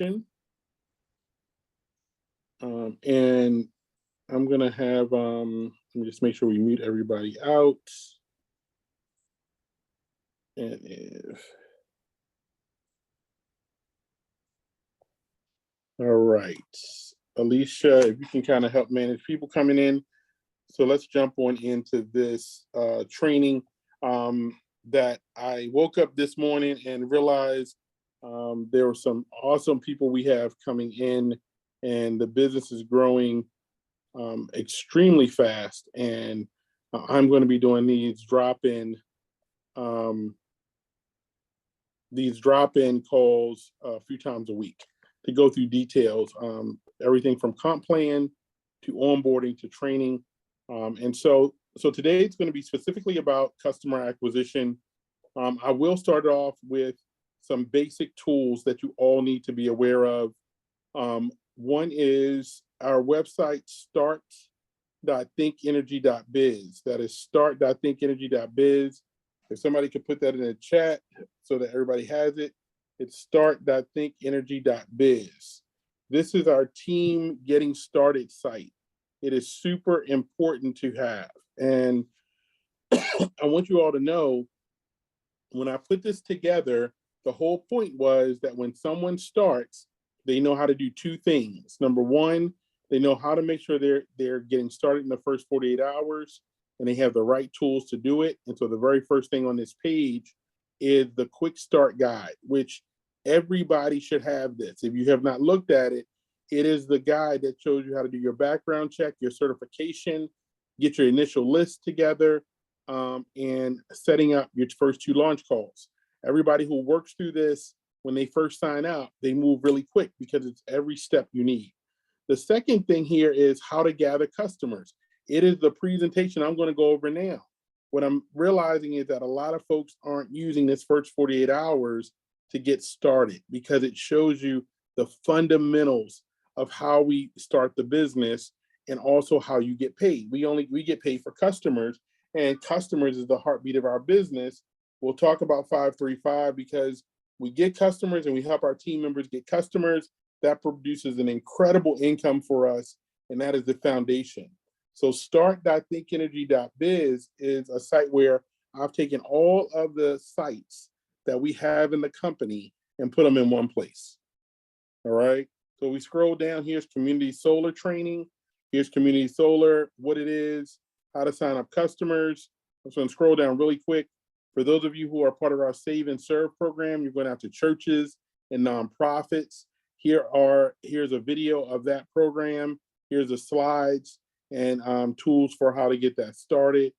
acquisition. And I'm gonna have, let me just make sure we mute everybody out. And if, all right, Alicia, if you can kind of help manage people coming in. So let's jump on into this training that I woke up this morning and realized there were some awesome people we have coming in, and the business is growing extremely fast. And I'm going to be doing these drop-in calls a few times a week to go through details, everything from comp plan to onboarding to training. And so today it's going to be specifically about customer acquisition. I will start off with some basic tools that you all need to be aware of. One is our website, start.thinkenergy.biz. That is start.thinkenergy.biz. If somebody could put that in the chat so that everybody has it, it's start.thinkenergy.biz. This is our team getting started site. It is super important to have. And I want you all to know, when I put this together, the whole point was that when someone starts, they know how to do two things. Number one, they know how to make sure they're getting started in the first 48 hours, and they have the right tools to do it. And so the very first thing on this page is the quick start guide, which everybody should have this. If you have not looked at it, it is the guide that shows you how to do your background check, your certification, get your initial list together, and setting up your first 2 launch calls. Everybody who works through this, when they first sign up, they move really quick because it's every step you need. The second thing here is how to gather customers. It is the presentation I'm going to go over now. What I'm realizing is that a lot of folks aren't using this first 48 hours to get started, because it shows you the fundamentals of how we start the business and also how you get paid. We get paid for customers, and customers is the heartbeat of our business. We'll talk about 535 because we get customers and we help our team members get customers. That produces an incredible income for us, and that is the foundation. So start.thinkenergy.biz is a site where I've taken all of the sites that we have in the company and put them in one place. All right. So we scroll down, here's community solar training. Here's community solar, what it is, how to sign up customers. I'm just going to scroll down really quick. For those of you who are part of our Save and Serve program, you're going out to churches and nonprofits. Here's a video of that program. Here's the slides and tools for how to get that started.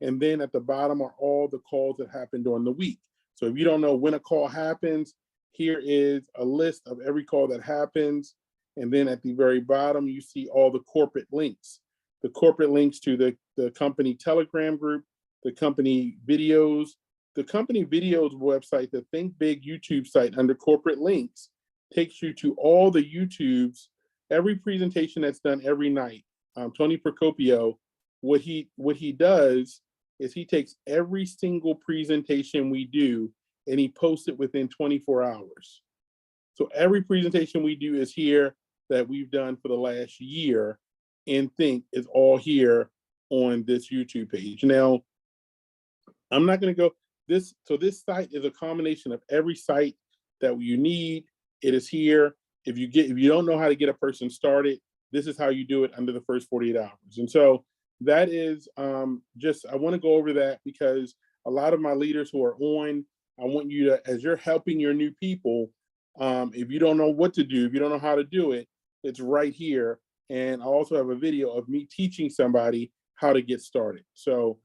And then at the bottom are all the calls that happen during the week. So if you don't know when a call happens, here is a list of every call that happens. And then at the very bottom, you see all the corporate links. The corporate links to the company Telegram group, the company videos. The company videos website, the Think Big YouTube site under corporate links, takes you to all the YouTubes, every presentation that's done every night. Tony Procopio, what he does is he takes every single presentation we do and he posts it within 24 hours. So every presentation we do is here that we've done for the last year, and Think is all here on this YouTube page. Now, I'm not going to go this. So this site is a combination of every site that you need. It is here. If you don't know how to get a person started, this is how you do it under the first 48 hours. And so that is I want to go over that because a lot of my leaders who are on, I want you to, as you're helping your new people, if you don't know what to do, if you don't know how to do it, it's right here. And I also have a video of me teaching somebody how to get started. So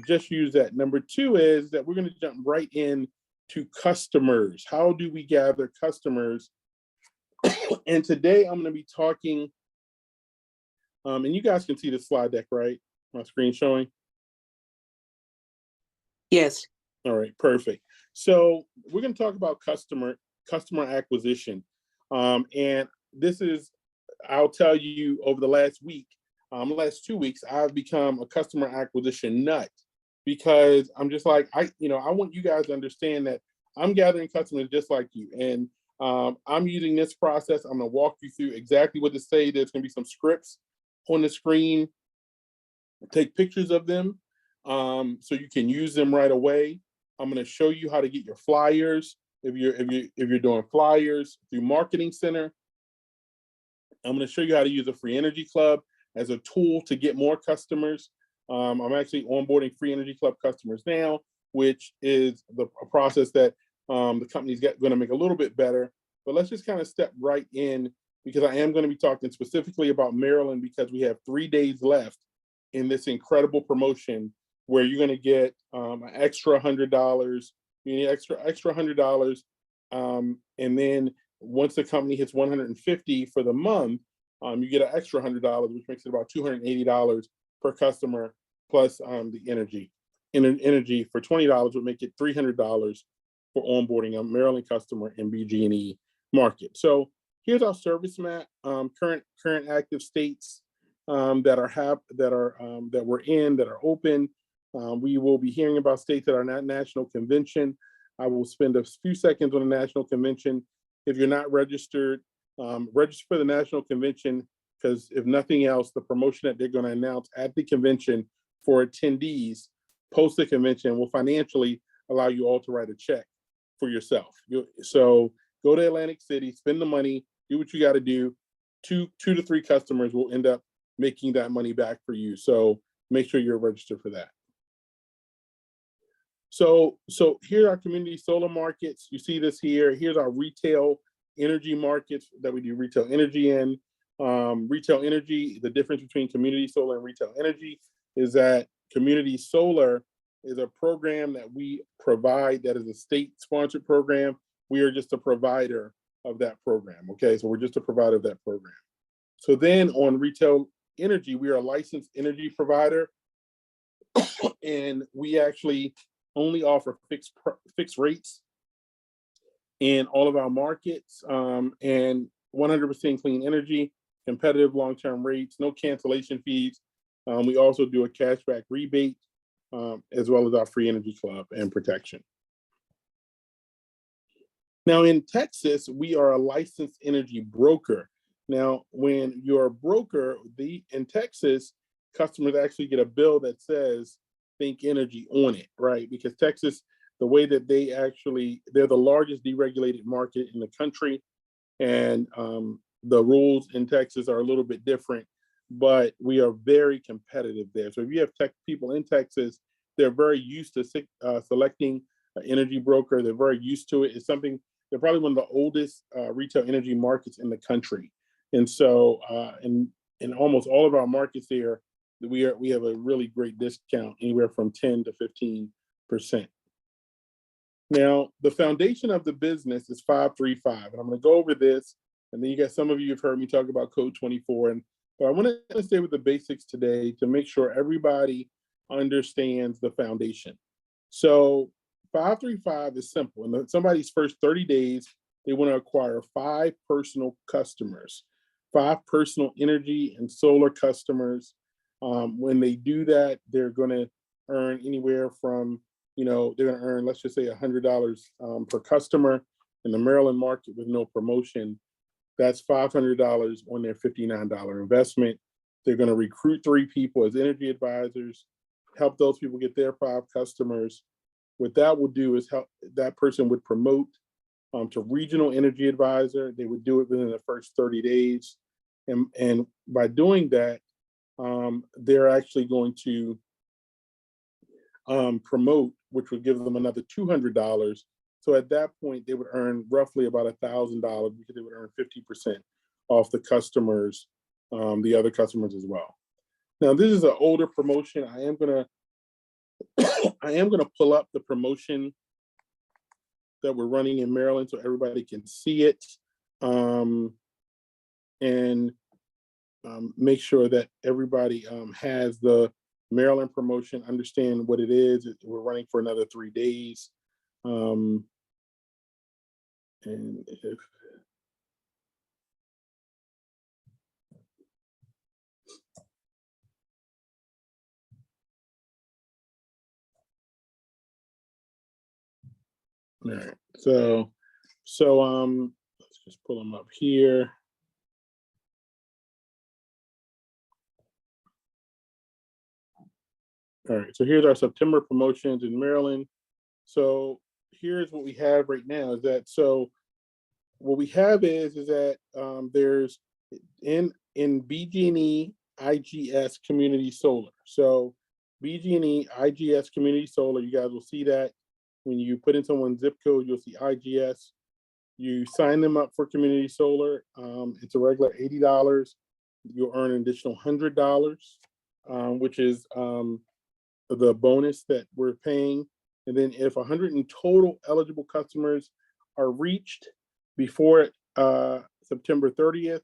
just use that. Number 2 is that we're going to jump right in to customers. How do we gather customers? And today I'm going to be talking, and you guys can see the slide deck, right? My screen showing? Yes. All right, perfect. So we're going to talk about customer acquisition. And this is, I'll tell you, over the last week, last 2 weeks, I've become a customer acquisition nut, because I'm just like, I want you guys to understand that I'm gathering customers just like you. And I'm using this process. I'm going to walk you through exactly what to say. There's going to be some scripts on the screen. Take pictures of them so you can use them right away. I'm going to show you how to get your flyers. If you're doing flyers through Marketing Center, I'm going to show you how to use a Free Energy Club as a tool to get more customers. I'm actually onboarding Free Energy Club customers now, which is a process that the company's going to make a little bit better. But let's just kind of step right in, because I am going to be talking specifically about Maryland, because we have 3 days left in this incredible promotion where you're going to get an extra $100. You need extra $100, and then once the company hits 150 for the month, you get an extra $100, which makes it about $280 per customer, plus the energy. Energy for $20 would make it $300 for onboarding a Maryland customer in BG&E market. So here's our service map. Current active states that we're in, that are open. We will be hearing about states that are not national convention. I will spend a few seconds on the national convention. If you're not registered, register for the national convention, because if nothing else, the promotion that they're going to announce at the convention for attendees post the convention will financially allow you all to write a check for yourself. So go to Atlantic City, spend the money, do what you got to do. Two to three customers will end up making that money back for you. So make sure you're registered for that. So here are our community solar markets. You see this here. Here's our retail energy markets that we do retail energy in. Retail energy, the difference between community solar and retail energy is that community solar is a program that we provide, that is a state-sponsored program. We are just a provider of that program, okay? So we're just a provider of that program. So then on retail energy, we are a licensed energy provider, and we actually only offer fixed rates in all of our markets, and 100% clean energy, competitive long-term rates, no cancellation fees. We also do a cashback rebate, as well as our Free Energy Club and protection. Now in Texas, we are a licensed energy broker. Now, when you're a broker, in Texas, customers actually get a bill that says Think Energy on it, right? Because Texas, the way that they're the largest deregulated market in the country, and the rules in Texas are a little bit different, but we are very competitive there. So if you have tech people in Texas, they're very used to selecting an energy broker. They're very used to it. It's something, they're probably one of the oldest retail energy markets in the country. And so in almost all of our markets there, we have a really great discount, anywhere from 10 to 15%. Now, the foundation of the business is 535, and I'm going to go over this, and then you got some of you have heard me talk about Code 24, but I want to stay with the basics today to make sure everybody understands the foundation. So 535 is simple. In somebody's first 30 days, they want to acquire 5 personal customers, 5 personal energy and solar customers. When they do that, they're going to earn anywhere from, they're going to earn, let's just say $100 per customer. In the Maryland market with no promotion, that's $500 on their $59 investment. They're going to recruit 3 people as energy advisors, help those people get their 5 customers. What that will do is help, that person would promote to regional energy advisor. They would do it within the first 30 days. And by doing that, they're actually going to promote, which would give them another $200. So at that point, they would earn roughly about $1,000, because they would earn 50% off the customers, the other customers as well. Now, this is an older promotion. I am gonna pull up the promotion that we're running in Maryland so everybody can see it, and make sure that everybody has the Maryland promotion, understand what it is. We're running for another 3 days. And if all right, so Just pull them up here. All right, so here's our September promotions in Maryland. So here's what we have right now is that, so what we have is that there's in BG&E IGS Community Solar. So BG&E IGS Community Solar, you guys will see that when you put in someone's zip code, you'll see IGS. You sign them up for Community Solar. It's a regular $80. You'll earn an additional $100, which is the bonus that we're paying. And then if 100 in total eligible customers are reached before September 30th,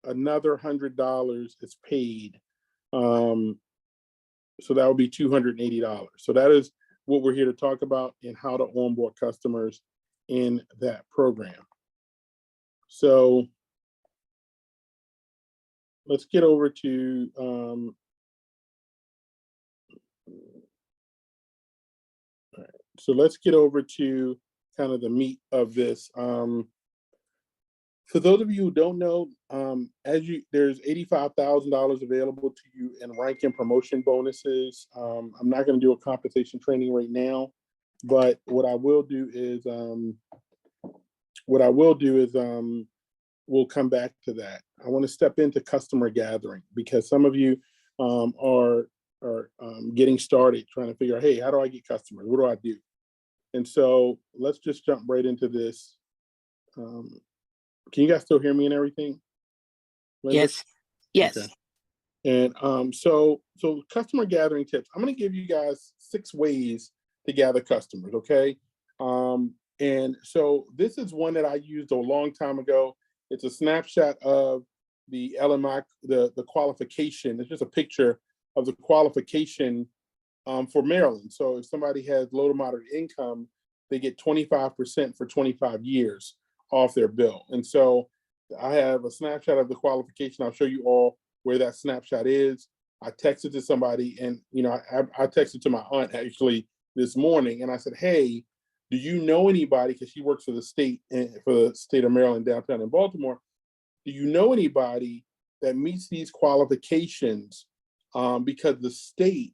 another $100 is paid. So that would be $280. So that is what we're here to talk about and how to onboard customers in that program. So let's get over to so let's get over to kind of the meat of this. For those of you who don't know, there's $85,000 available to you in rank and promotion bonuses. I'm not going to do a compensation training right now, but what I will do is we'll come back to that. I want to step into customer gathering because some of you are getting started trying to figure out, hey, how do I get customers? What do I do? And so let's just jump right into this. Can you guys still hear me and everything? Linda? Yes. Yes. Okay. And so customer gathering tips. I'm going to give you guys 6 ways to gather customers. Okay. And so this is one that I used a long time ago. It's a snapshot of the LMI, the qualification. It's just a picture of the qualification for Maryland. So if somebody has low to moderate income, they get 25% for 25 years off their bill. And so I have a snapshot of the qualification. I'll show you all where that snapshot is. I texted to somebody, and I texted to my aunt actually this morning, and I said, hey, do you know anybody, because she works for the state of Maryland downtown in Baltimore, do you know anybody that meets these qualifications, because the state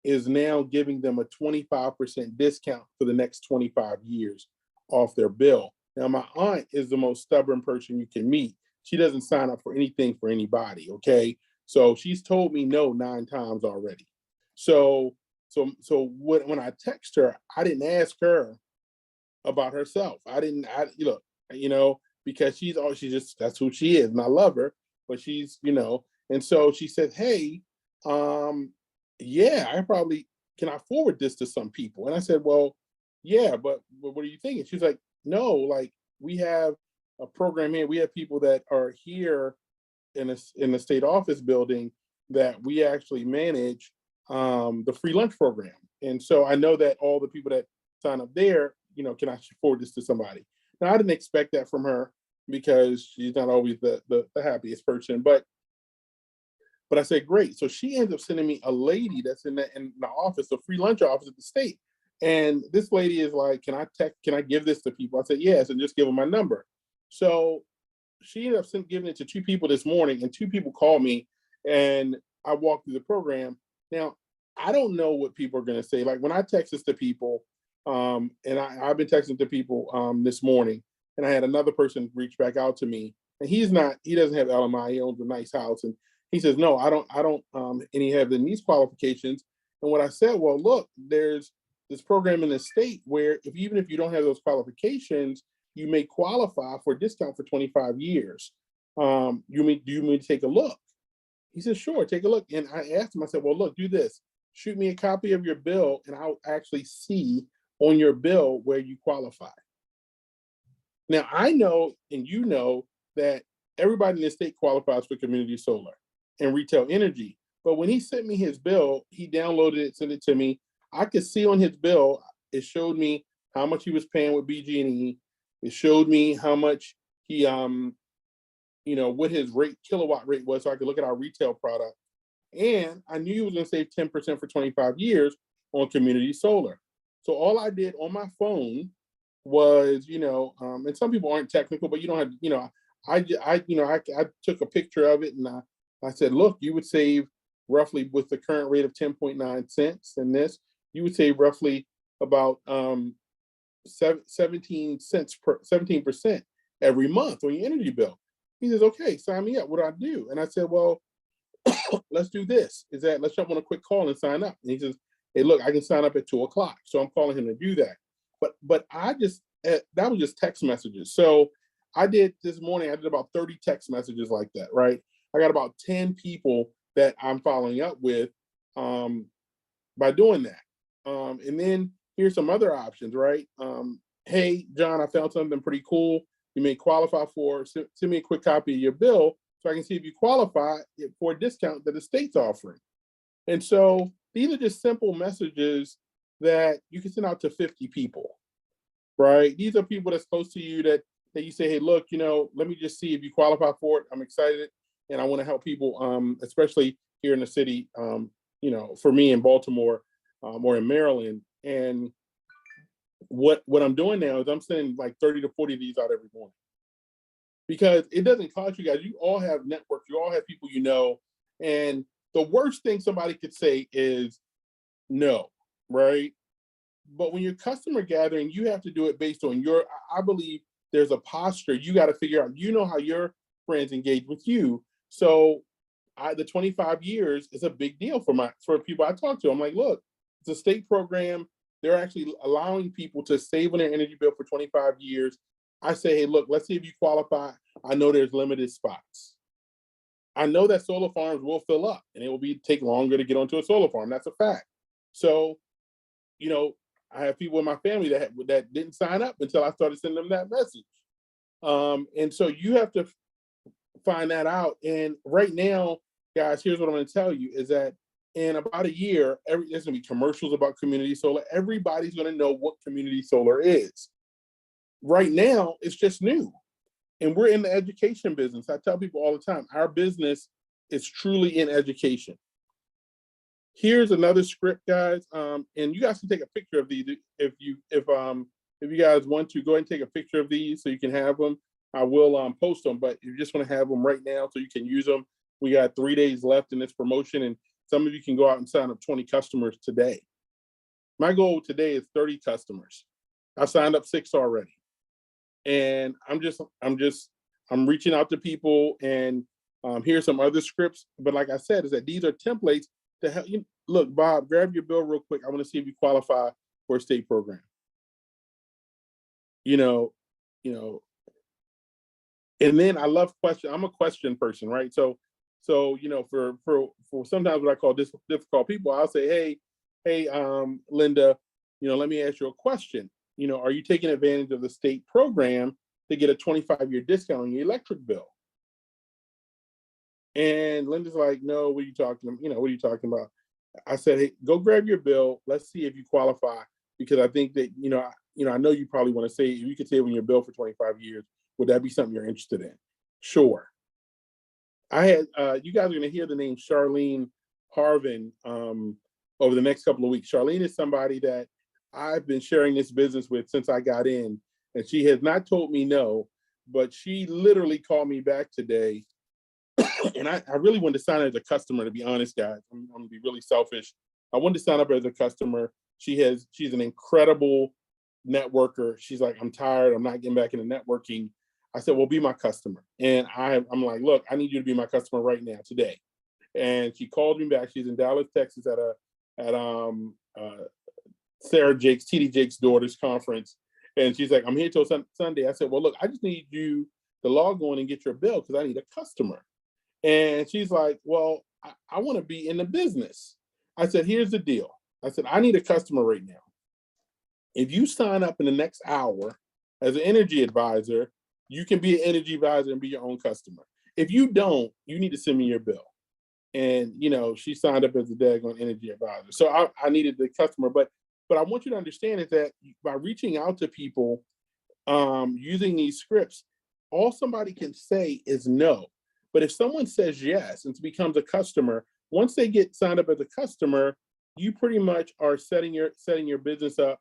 is now giving them a 25% discount for the next 25 years off their bill. Now, my aunt is the most stubborn person you can meet. She doesn't sign up for anything for anybody, okay? So she's told me no 9 times already. So when I text her, I didn't ask her about herself. Because that's who she is, and I love her, but she's, and so she said, hey, yeah, can I forward this to some people? And I said, well, yeah, but what are you thinking? She's like, no, like, we have a program here. We have people that are here in the state office building that we actually manage the free lunch program. And so I know that all the people that sign up there, can I forward this to somebody? Now, I didn't expect that from her because she's not always the happiest person, but I said, great. So she ends up sending me a lady that's in the office, the free lunch office at the state. And this lady is like, can I give this to people? I said, yes, and just give them my number. So she ended up giving it to 2 people this morning, and 2 people called me, and I walked through the program. Now, I don't know what people are going to say. Like, when I text this to people, and I've been texting to people this morning, and I had another person reach back out to me, and he doesn't have LMI. He owns a nice house, and he says, no, I don't, and he has the these qualifications. And what I said, well, look, there's this program in the state where even if you don't have those qualifications, you may qualify for a discount for 25 years. Do you mean to take a look? He said, sure, take a look. And I asked him, I said, well, look, do this. Shoot me a copy of your bill, and I'll actually see on your bill where you qualify. Now, I know, and you know, that everybody in the state qualifies for community solar and retail energy. But when he sent me his bill, he downloaded it, sent it to me. I could see on his bill, it showed me how much he was paying with BG&E. It showed me how much he, what his kilowatt rate was, so I could look at our retail product. And I knew he was going to save 10% for 25 years on community solar. So all I did on my phone was, and some people aren't technical, but you don't have, I took a picture of it and I said, look, you would save roughly with the current rate of 10.9 cents in this, you would save roughly about 17 cents per 17% every month on your energy bill. He says, okay, sign me up. What do I do? And I said, well, let's do this. Let's jump on a quick call and sign up. And he says, hey, look, I can sign up at 2:00. So I'm calling him to do that. But I just, that was just text messages. So I did this morning, I did about 30 text messages like that, right? I got about 10 people that I'm following up with by doing that. And then here's some other options, right? Hey, John, I found something pretty cool. You may qualify for, send me a quick copy of your bill so I can see if you qualify for a discount that the state's offering. And so these are just simple messages that you can send out to 50 people, right? These are people that's close to you that you say, hey, look, let me just see if you qualify for it. I'm excited and I want to help people, especially here in the city, for me in Baltimore or in Maryland. And what I'm doing now is I'm sending like 30 to 40 of these out every morning. Because it doesn't cost you guys. You all have networks. You all have people you know. And the worst thing somebody could say is no, right? But when you're customer gathering, you have to do it based on I believe there's a posture. You got to figure out, how your friends engage with you. So the 25 years is a big deal for people I talk to. I'm like, look, it's a state program. They're actually allowing people to save on their energy bill for 25 years. I say, hey, look, let's see if you qualify. I know there's limited spots. I know that solar farms will fill up and it will take longer to get onto a solar farm. That's a fact. So, I have people in my family that didn't sign up until I started sending them that message. And so you have to find that out. And right now, guys, here's what I'm going to tell you is that in about a year, there's going to be commercials about community solar. Everybody's going to know what community solar is. Right now, it's just new. And we're in the education business. I tell people all the time, our business is truly in education. Here's another script, guys. And you guys can take a picture of these if you guys want to. Go ahead and take a picture of these so you can have them. I will post them, but you just want to have them right now so you can use them. We got 3 days left in this promotion, and some of you can go out and sign up 20 customers today. My goal today is 30 customers. I signed up 6 already. And I'm reaching out to people, and here's some other scripts. But like I said, is that these are templates to help you. Look, Bob, grab your bill real quick. I want to see if you qualify for a state program. And then I love question. I'm a question person, right? So for sometimes what I call difficult people, I'll say, hey, Linda, let me ask you a question. Are you taking advantage of the state program to get a 25-year discount on your electric bill? And Linda's like, no, what are you talking about? I said, hey, go grab your bill. Let's see if you qualify, because I think that, I know you probably want to say, if you could save on your bill for 25 years, would that be something you're interested in? Sure. I had, you guys are going to hear the name Charlene Harvin over the next couple of weeks. Charlene is somebody that I've been sharing this business with since I got in, and she has not told me no, but she literally called me back today. And I really wanted to sign up as a customer, to be honest, guys. I'm going to be really selfish. I wanted to sign up as a customer. She's an incredible networker. She's like, I'm tired. I'm not getting back into networking. I said, well, be my customer. And I'm like, look, I need you to be my customer right now, today. And she called me back. She's in Dallas, Texas at Sarah Jake's, TD Jake's daughter's conference. And she's like, I'm here till Sunday. I said, well, look, I just need you to log on and get your bill because I need a customer. And she's like, well, I want to be in the business. I said, here's the deal. I said, I need a customer right now. If you sign up in the next hour as an energy advisor, you can be an energy advisor and be your own customer. If you don't, you need to send me your bill. And, she signed up as a daggone energy advisor. So I needed the customer. But I want you to understand is that by reaching out to people using these scripts, all somebody can say is no. But if someone says yes and becomes a customer, once they get signed up as a customer, you pretty much are setting your business up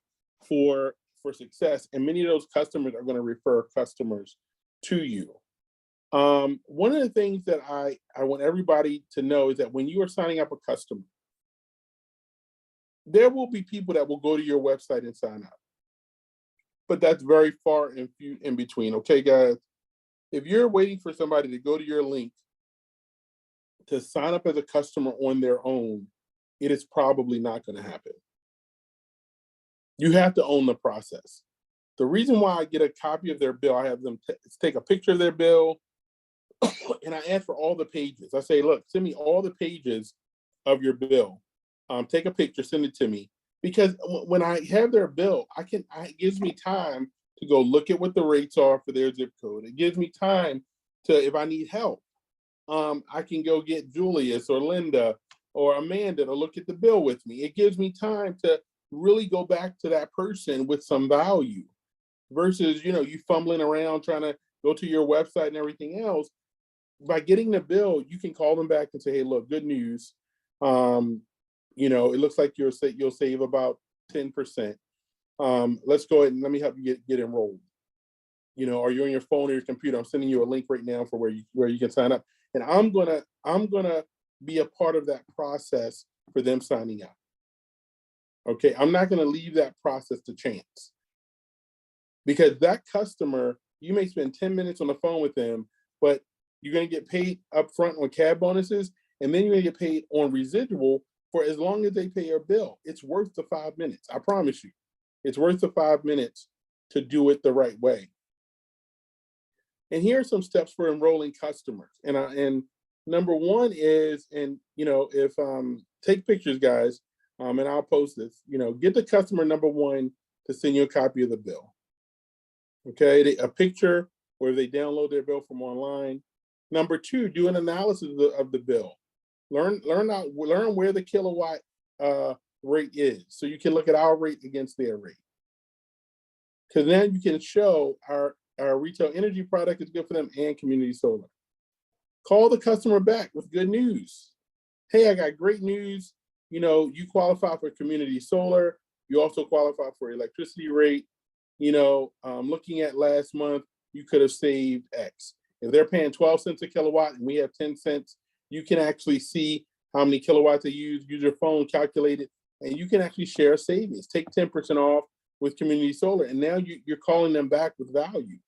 for for success, and many of those customers are going to refer customers to you. One of the things that I want everybody to know is that when you are signing up a customer, there will be people that will go to your website and sign up, but that's very far and few in between. Okay, guys, if you're waiting for somebody to go to your link to sign up as a customer on their own, it is probably not going to happen. You have to own the process. The reason why I get a copy of their bill, I have them take a picture of their bill, and I ask for all the pages. I say, look, send me all the pages of your bill. Take a picture, send it to me. Because when I have their bill, it gives me time to go look at what the rates are for their zip code. It gives me time to, if I need help, I can go get Julius or Linda or Amanda to look at the bill with me. It gives me time to really go back to that person with some value versus, you fumbling around trying to go to your website and everything else. By getting the bill, you can call them back and say, hey, look, good news. It looks like you'll save about 10%. Let's go ahead and let me help you get enrolled. Are you on your phone or your computer? I'm sending you a link right now for where you can sign up. And I'm gonna be a part of that process for them signing up. Okay, I'm not gonna leave that process to chance. Because that customer, you may spend 10 minutes on the phone with them, but you're gonna get paid up front on cab bonuses, and then you're gonna get paid on residual for as long as they pay your bill. It's worth the 5 minutes, I promise you. It's worth the 5 minutes to do it the right way. And here are some steps for enrolling customers. And number one is, if take pictures, guys, and I'll post this. Get the customer number one to send you a copy of the bill. Okay, a picture, or if they download their bill from online. Number two, do an analysis of the bill. Learn where the kilowatt rate is, so you can look at our rate against their rate. Because then you can show our retail energy product is good for them and community solar. Call the customer back with good news. Hey, I got great news. You qualify for community solar. You also qualify for electricity rate. Looking at last month, you could have saved X. If they're paying 12 cents a kilowatt and we have 10 cents, you can actually see how many kilowatts they use your phone, calculate it, and you can actually share savings. Take 10% off with community solar, and now you're calling them back with value.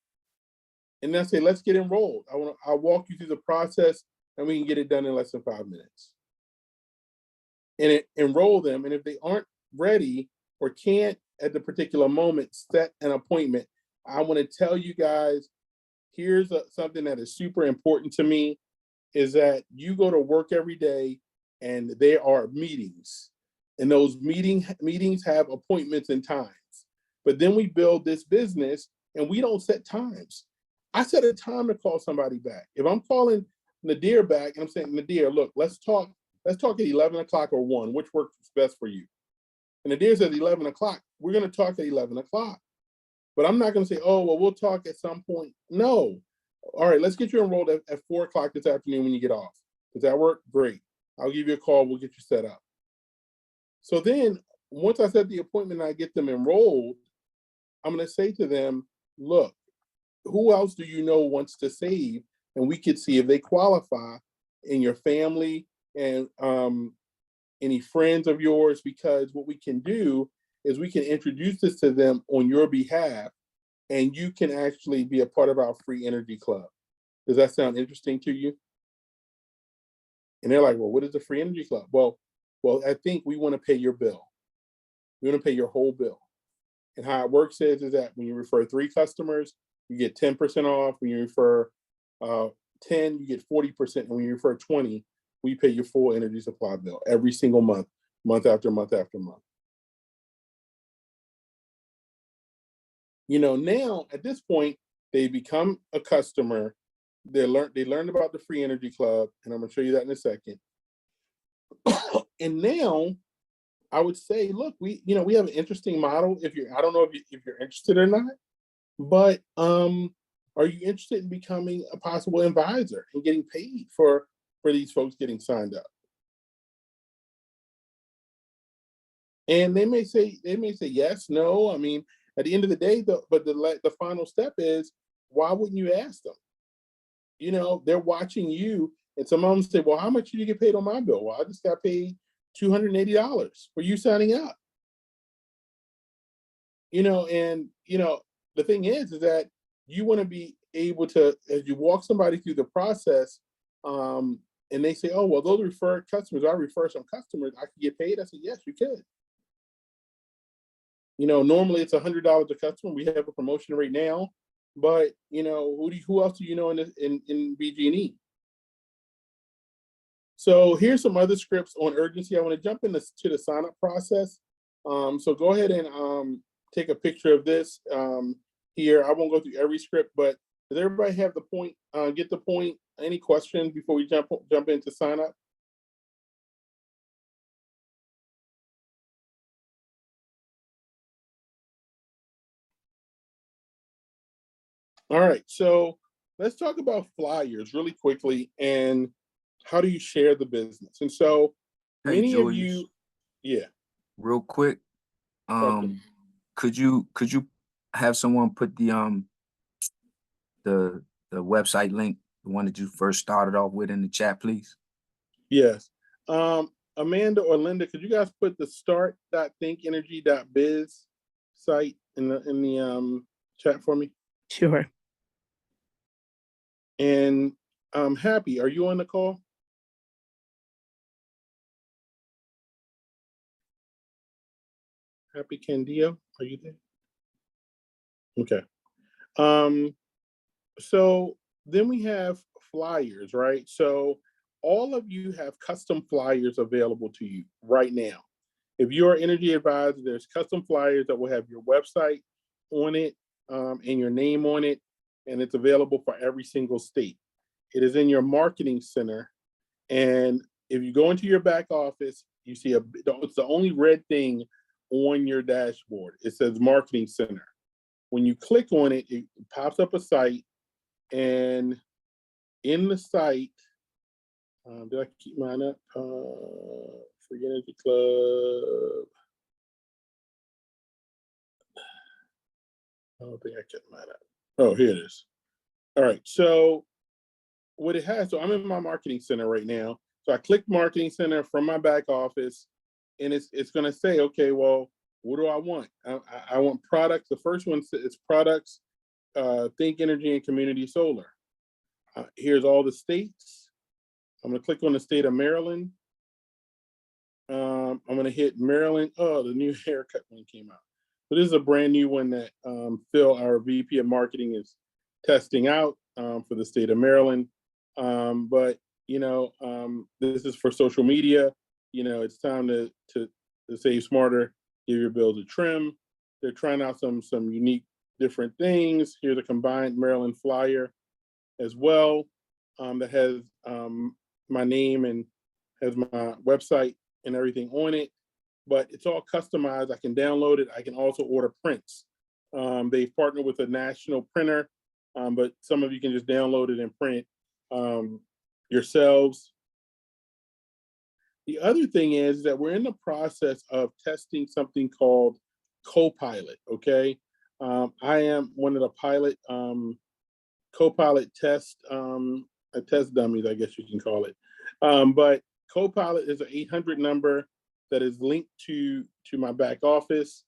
And then say, let's get enrolled. I'll walk you through the process, and we can get it done in less than 5 minutes. And enroll them, and if they aren't ready or can't at the particular moment set an appointment, I want to tell you guys, here's something that is super important to me, is that you go to work every day and there are meetings, and those meetings have appointments and times. But then we build this business and we don't set times. I set a time to call somebody back. If I'm calling Nadir back and I'm saying, Nadir, look, let's talk at 11 o'clock or 1, which works best for you? And Nadir says 11 o'clock, we're going to talk at 11 o'clock. But I'm not going to say, oh, well, we'll talk at some point. No. All right, let's get you enrolled at 4 o'clock this afternoon when you get off. Does that work? Great. I'll give you a call. We'll get you set up. So then once I set the appointment and I get them enrolled, I'm going to say to them, look, who else do you know wants to save? And we could see if they qualify in your family and any friends of yours, because what we can do is we can introduce this to them on your behalf, and you can actually be a part of our free energy club. Does that sound interesting to you? And they're like, well, what is the free energy club? Well, I think we want to pay your bill. We want to pay your whole bill. And how it works is that when you refer 3 customers, you get 10% off. When you refer 10, you get 40%. And when you refer 20, we pay your full energy supply bill every single month, month after month after month. Now at this point, they become a customer. They learned about the free energy club, and I'm going to show you that in a second. And now I would say, look, we have an interesting model. I don't know if you're interested or not, but are you interested in becoming a possible advisor and getting paid for these folks getting signed up? And they may say yes, no. I mean, At the end of the day, the final step is, why wouldn't you ask them? You know, they're watching you, and some of them say, well, how much did you get paid on my bill? Well, I just got paid $280 for you signing up. You know, and you know, the thing is that you want to be able to, as you walk somebody through the process, and they say, oh, well, those referred customers, I refer some customers, I can get paid. I said, yes, you could. You know, normally it's $100 a customer. We have a promotion right now, but you know, who else do you know in BG&E? So here's some other scripts on urgency. I want to jump into the sign up process. So go ahead and take a picture of this here. I won't go through every script, but does everybody have the point? Get the point? Any questions before we jump into sign up? All right, so let's talk about flyers really quickly and how do you share the business? And so Hey, many of Julius, you, yeah, real quick, talk to me. could you have someone put the website link, the one that you first started off with, in the chat, please? Yes. Amanda or Linda, could you guys put the start.thinkenergy.biz site in the chat for me? Sure. And Happy, are you on the call? Happy Candio, are you there? Okay. So then we have flyers, right? So all of you have custom flyers available to you right now. If you're an energy advisor, there's custom flyers that will have your website on it and your name on it, and it's available for every single state. It is in your marketing center, and if you go into your back office, you see it's the only red thing on your dashboard. It says Marketing Center. When you click on it, it pops up a site, and in the site, did I keep mine up? Free Energy Club. I don't think I kept mine up. Oh, here it is. All right, so what it has, so I'm in my marketing center right now. So I click Marketing Center from my back office, and it's going to say, okay, well, what do I want? I want products. The first one is products, Think Energy and Community Solar. Here's all the states. I'm going to click on the state of Maryland. I'm going to hit Maryland. Oh, the new haircut one came out. So this is a brand new one that Phil, our VP of Marketing, is testing out for the state of Maryland. But you know, this is for social media. You know, it's time to save smarter, give your bills a trim. They're trying out some unique different things. Here's a combined Maryland flyer as well that has my name and has my website and everything on it. But it's all customized. I can download it. I can also order prints. They've partnered with a national printer, but some of you can just download it and print yourselves. The other thing is that we're in the process of testing something called Copilot, okay? I am one of the pilot Copilot test dummies, I guess you can call it. But Copilot is an 800 number that is linked to my back office.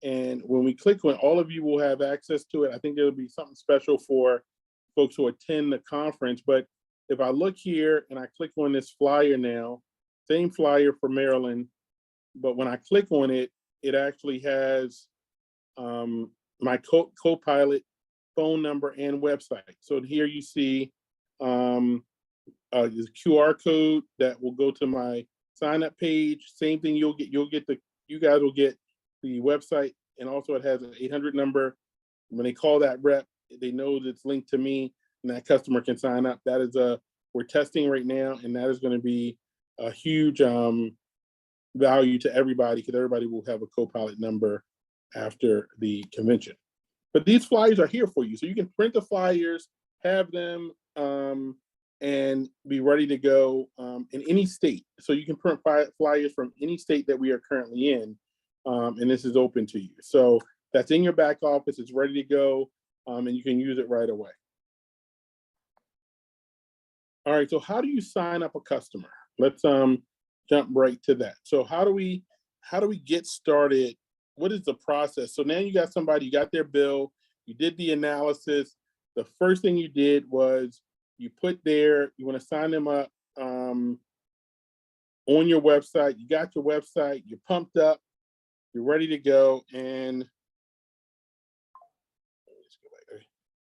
And when we click on, all of you will have access to it. I think there'll be something special for folks who attend the conference. But if I look here and I click on this flyer now, same flyer for Maryland, but when I click on it, it actually has my Copilot phone number and website. So here you see the QR code that will go to my sign up page. Same thing, you guys will get the website, and also it has an 800 number. When they call that rep, they know that it's linked to me, and that customer can sign up. That is we're testing right now, and that is going to be a huge value to everybody, because everybody will have a Copilot number after the convention. But these flyers are here for you, so you can print the flyers, have them, and be ready to go in any state. So you can print flyers from any state that we are currently in, and this is open to you. So that's in your back office. It's ready to go, and you can use it right away. All right, so how do you sign up a customer? Let's jump right to that. So how do we get started? What is the process? So now you got somebody, you got their bill, you did the analysis. The first thing you did was you want to sign them up on your website. You got your website, you're pumped up, you're ready to go, and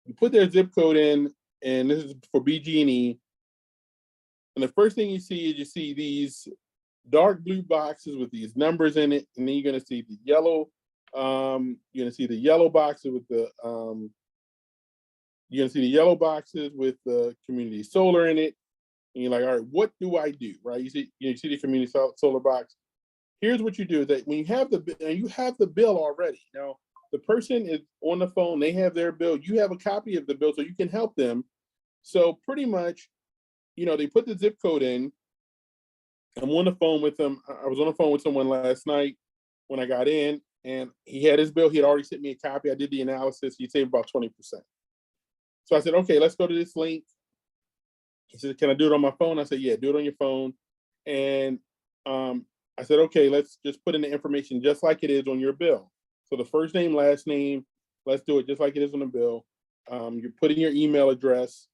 you put their zip code in, and this is for BG&E. And the first thing you see is these dark blue boxes with these numbers in it, and then you're going to see the yellow. You're going to see the yellow boxes with the community solar in it, and you're like, all right, what do I do? Right? You see the community solar box. Here's what you do: is that when you have the bill already. Now the person is on the phone; they have their bill. You have a copy of the bill, so you can help them. So pretty much, they put the zip code in. I'm on the phone with them. I was on the phone with someone last night when I got in, and he had his bill. He had already sent me a copy. I did the analysis. He saved about 20%. So I said, okay, let's go to this link. He said, can I do it on my phone? I said, yeah, do it on your phone. And I said, okay, let's just put in the information just like it is on your bill. So the first name, last name, let's do it just like it is on the bill. You put in your email address,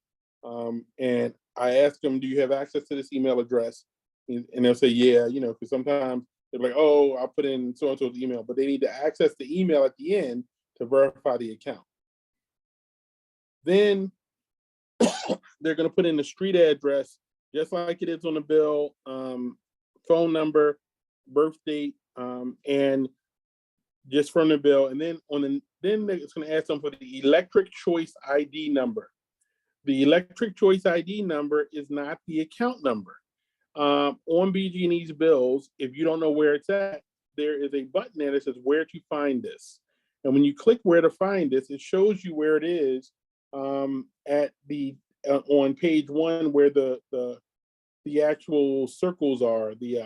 and I asked them, do you have access to this email address? And they'll say, yeah, because sometimes they're like, oh, I'll put in so-and-so's email, but they need to access the email at the end to verify the account. Then they're going to put in the street address, just like it is on the bill, phone number, birth date, and just from the bill. And then it's going to ask them for the electric choice ID number. The electric choice ID number is not the account number. On BG&E's bills, if you don't know where it's at, there is a button there that says where to find this. And when you click where to find this, it shows you where it is at the on page 1 where the actual circles are, the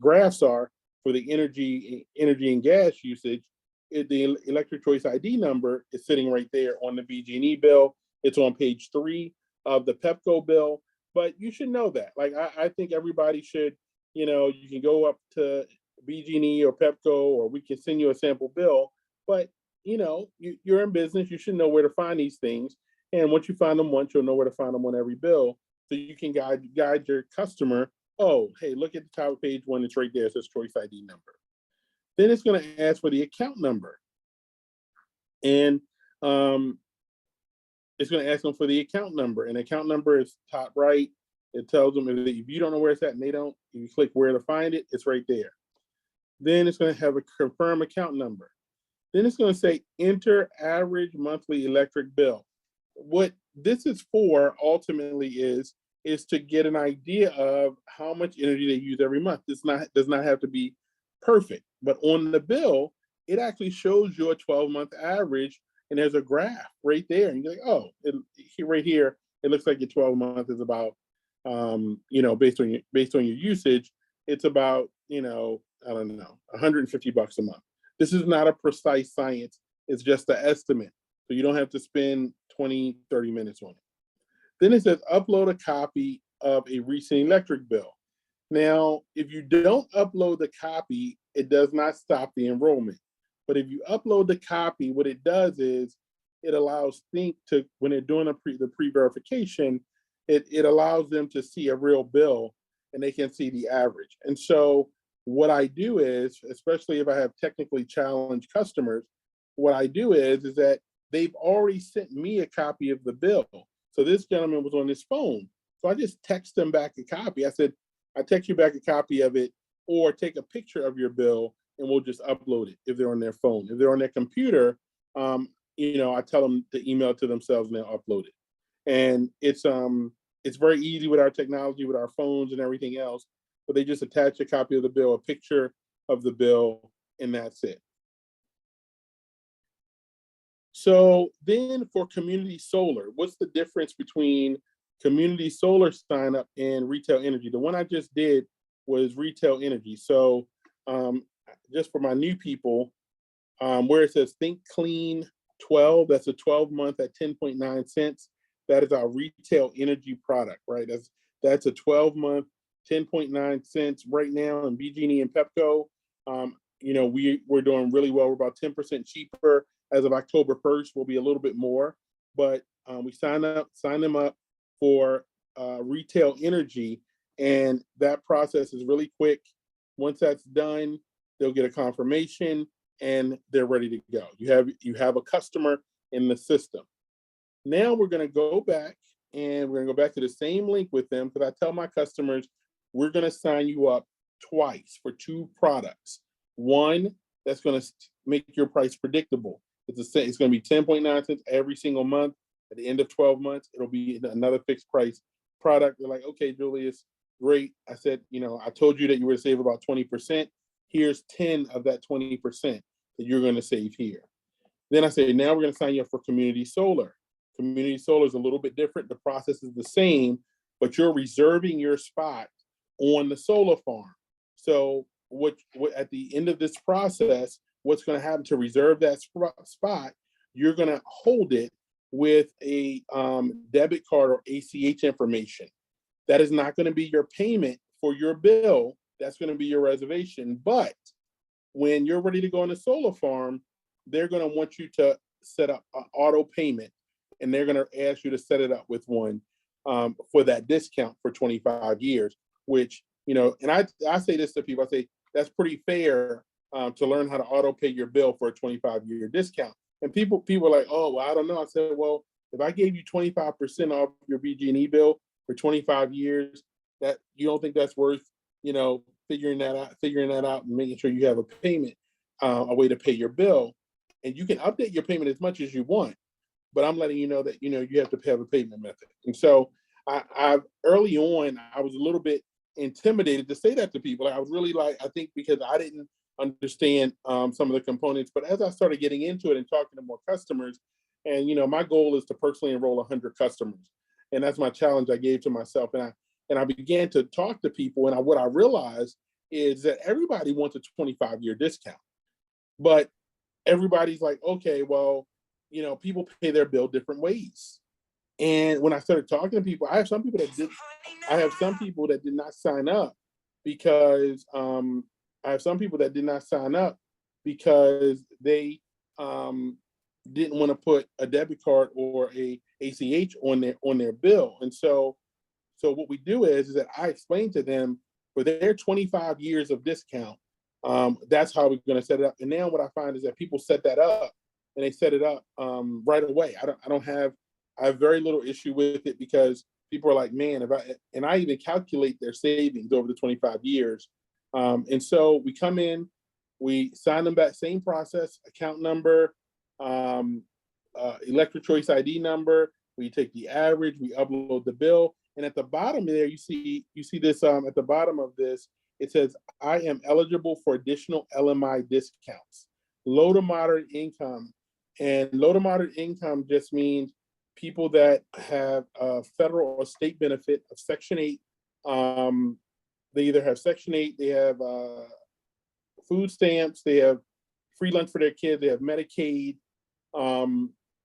graphs are for the energy and gas usage. The electric choice ID number is sitting right there on the BG&E bill. It's on page 3 of the Pepco bill. But you should know that. Like, I think everybody should, you can go up to BG&E or Pepco, or we can send you a sample bill. But, you're in business. You should know where to find these things. And once you find them once, you'll know where to find them on every bill. So you can guide your customer. Oh, hey, look at the top of page 1. It's right there. It says choice ID number. Then it's going to ask for the account number. And it's going to ask them for the account number, and the account number is top right. It tells them if you don't know where it's at and they don't, you click where to find it, it's right there. Then it's going to have a confirm account number. Then it's going to say enter average monthly electric bill. What this is for ultimately is to get an idea of how much energy they use every month. This does not have to be perfect, but on the bill, it actually shows you a 12-month average. And there's a graph right there, and you're like, oh, right here, it looks like your 12 month is about, based on your usage, it's about, I don't know, $150 a month. This is not a precise science. It's just an estimate. So you don't have to spend 20, 30 minutes on it. Then it says upload a copy of a recent electric bill. Now, if you don't upload the copy, it does not stop the enrollment. But if you upload the copy, what it does is it allows Think to, when they're doing the pre-verification, it allows them to see a real bill, and they can see the average. And so what I do is, especially if I have technically challenged customers, what I do is that they've already sent me a copy of the bill. So this gentleman was on his phone. So I just text them back a copy. I said, I text you back a copy of it, or take a picture of your bill, and we'll just upload it if they're on their phone. If they're on their computer, I tell them to email it to themselves and they'll upload it. And it's very easy with our technology, with our phones and everything else, but they just attach a copy of the bill, a picture of the bill, and that's it. So then for community solar, what's the difference between community solar sign up and retail energy? The one I just did was retail energy. So just for my new people, Where it says Think Clean 12, that's a 12-month at 10.9 cents. That is our retail energy product, right? That's a 12-month, 10.9 cents right now in BG&E and Pepco. We're doing really well. We're about 10% cheaper as of October 1st. We'll be a little bit more, but we sign them up for retail energy, and that process is really quick. Once that's done, they'll get a confirmation and they're ready to go. You have a customer in the system. Now we're going to go back and we're going to go back to the same link with them, because I tell my customers, we're going to sign you up twice for 2 products. One that's going to make your price predictable. It's going to be 10.9 cents every single month. At the end of 12 months, it'll be another fixed price product. They're like, okay, Julius, great. I said, I told you that you were to save about 20%. Here's 10 of that 20% that you're going to save here. Then I say, now we're going to sign you up for community solar. Community solar is a little bit different. The process is the same, but you're reserving your spot on the solar farm. So what at the end of this process, what's going to happen to reserve that spot, you're going to hold it with a debit card or ACH information. That is not going to be your payment for your bill. That's going to be your reservation. But when you're ready to go on the solar farm, they're going to want you to set up an auto payment, and they're going to ask you to set it up with one for that discount for 25 years, which, and I say this to people, I say, that's pretty fair to learn how to auto pay your bill for a 25-year discount. And people are like, oh, well, I don't know. I said, well, if I gave you 25% off your BG&E bill for 25 years, that you don't think that's worth, figuring that out and making sure you have a payment, a way to pay your bill. And you can update your payment as much as you want, but I'm letting you know that, you have to have a payment method. And so I early on, I was a little bit intimidated to say that to people. I was really I think because I didn't understand some of the components, but as I started getting into it and talking to more customers, and my goal is to personally enroll 100 customers, and that's my challenge I gave to myself. And I began to talk to people, and what I realized is that everybody wants a 25-year discount, but everybody's like, okay, well, people pay their bill different ways. And when I started talking to people, I have some people that did not sign up because they didn't want to put a debit card or a ACH on their bill. And so what we do is that I explain to them, for their 25 years of discount, that's how we're going to set it up. And now what I find is that people set that up, and they set it up right away. I have very little issue with it, because people are like, man, I even calculate their savings over the 25 years. And so we come in, we sign them back, same process, account number, electric choice ID number. We take the average, we upload the bill. And at the bottom there, you see this, at the bottom of this, it says, I am eligible for additional LMI discounts, low to moderate income. And low to moderate income just means people that have a federal or state benefit of Section 8. They either have Section 8, they have food stamps, they have free lunch for their kids, they have Medicaid,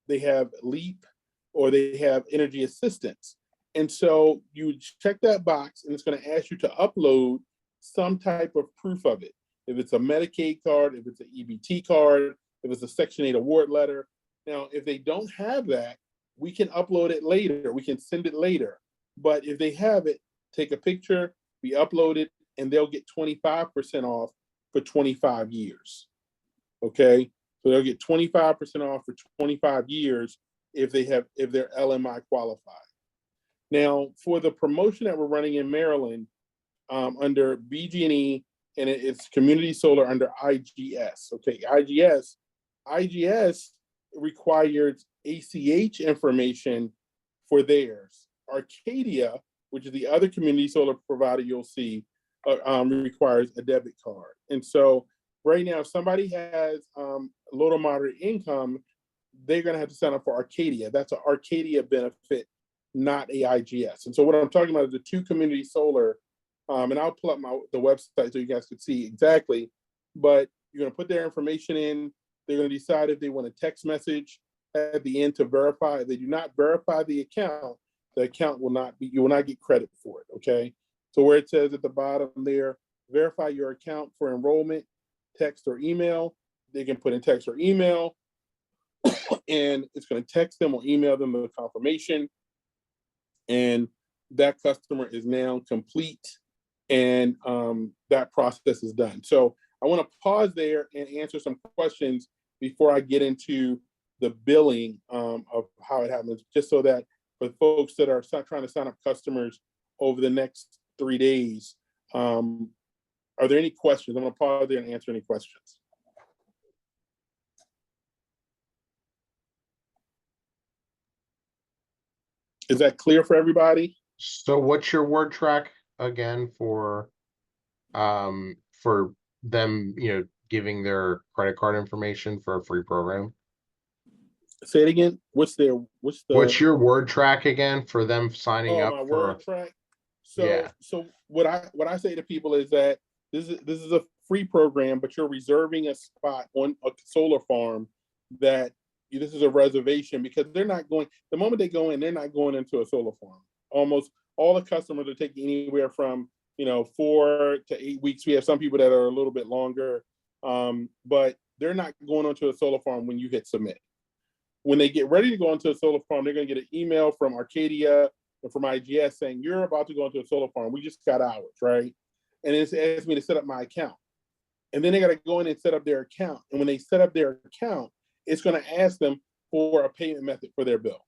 they have LEAP, or they have energy assistance. And so you check that box, and it's going to ask you to upload some type of proof of it. If it's a Medicaid card, if it's an EBT card, if it's a Section 8 award letter. Now, if they don't have that, we can upload it later. We can send it later. But if they have it, take a picture, we upload it, and they'll get 25% off for 25 years. Okay? So they'll get 25% off for 25 years if they're LMI qualified. Now, for the promotion that we're running in Maryland, under BG&E, and it's community solar under IGS. Okay, IGS requires ACH information for theirs. Arcadia, which is the other community solar provider you'll see, requires a debit card. And so right now, if somebody has low to moderate income, they're going to have to sign up for Arcadia. That's an Arcadia benefit, not a IGS. And so what I'm talking about is the 2 community solar, and I'll pull up the website so you guys can see exactly, but you're going to put their information in, They're going to decide if they want a text message at the end to verify. If they do not verify the account will not be, you will not get credit for it, okay? So where it says at the bottom there, verify your account for enrollment, text or email, they can put in text or email, and it's going to text them or email them the confirmation, and that customer is now complete, and that process is done. So I want to pause there and answer some questions before I get into the billing of how it happens, just so that for folks that are trying to sign up customers over the next 3 days, are there any questions? I'm going to pause there and answer any questions. Is that clear for everybody? So what's your word track again for them, giving their credit card information for a free program? Say it again. What's your word track again for them signing up my for word track? So Yeah. so what I say to people is that this is a free program, but you're reserving a spot on a solar farm that this is a reservation, because they're not going, the moment they go in, they're not going into a solar farm. Almost all the customers are taking anywhere from 4 to 8 weeks. We have some people that are a little bit longer, but they're not going onto a solar farm when you hit submit. When they get ready to go into a solar farm, they're going to get an email from Arcadia and from IGS saying, you're about to go into a solar farm. We just got ours, right? And it's asked me to set up my account. And then they got to go in and set up their account. And when they set up their account, it's going to ask them for a payment method for their bill.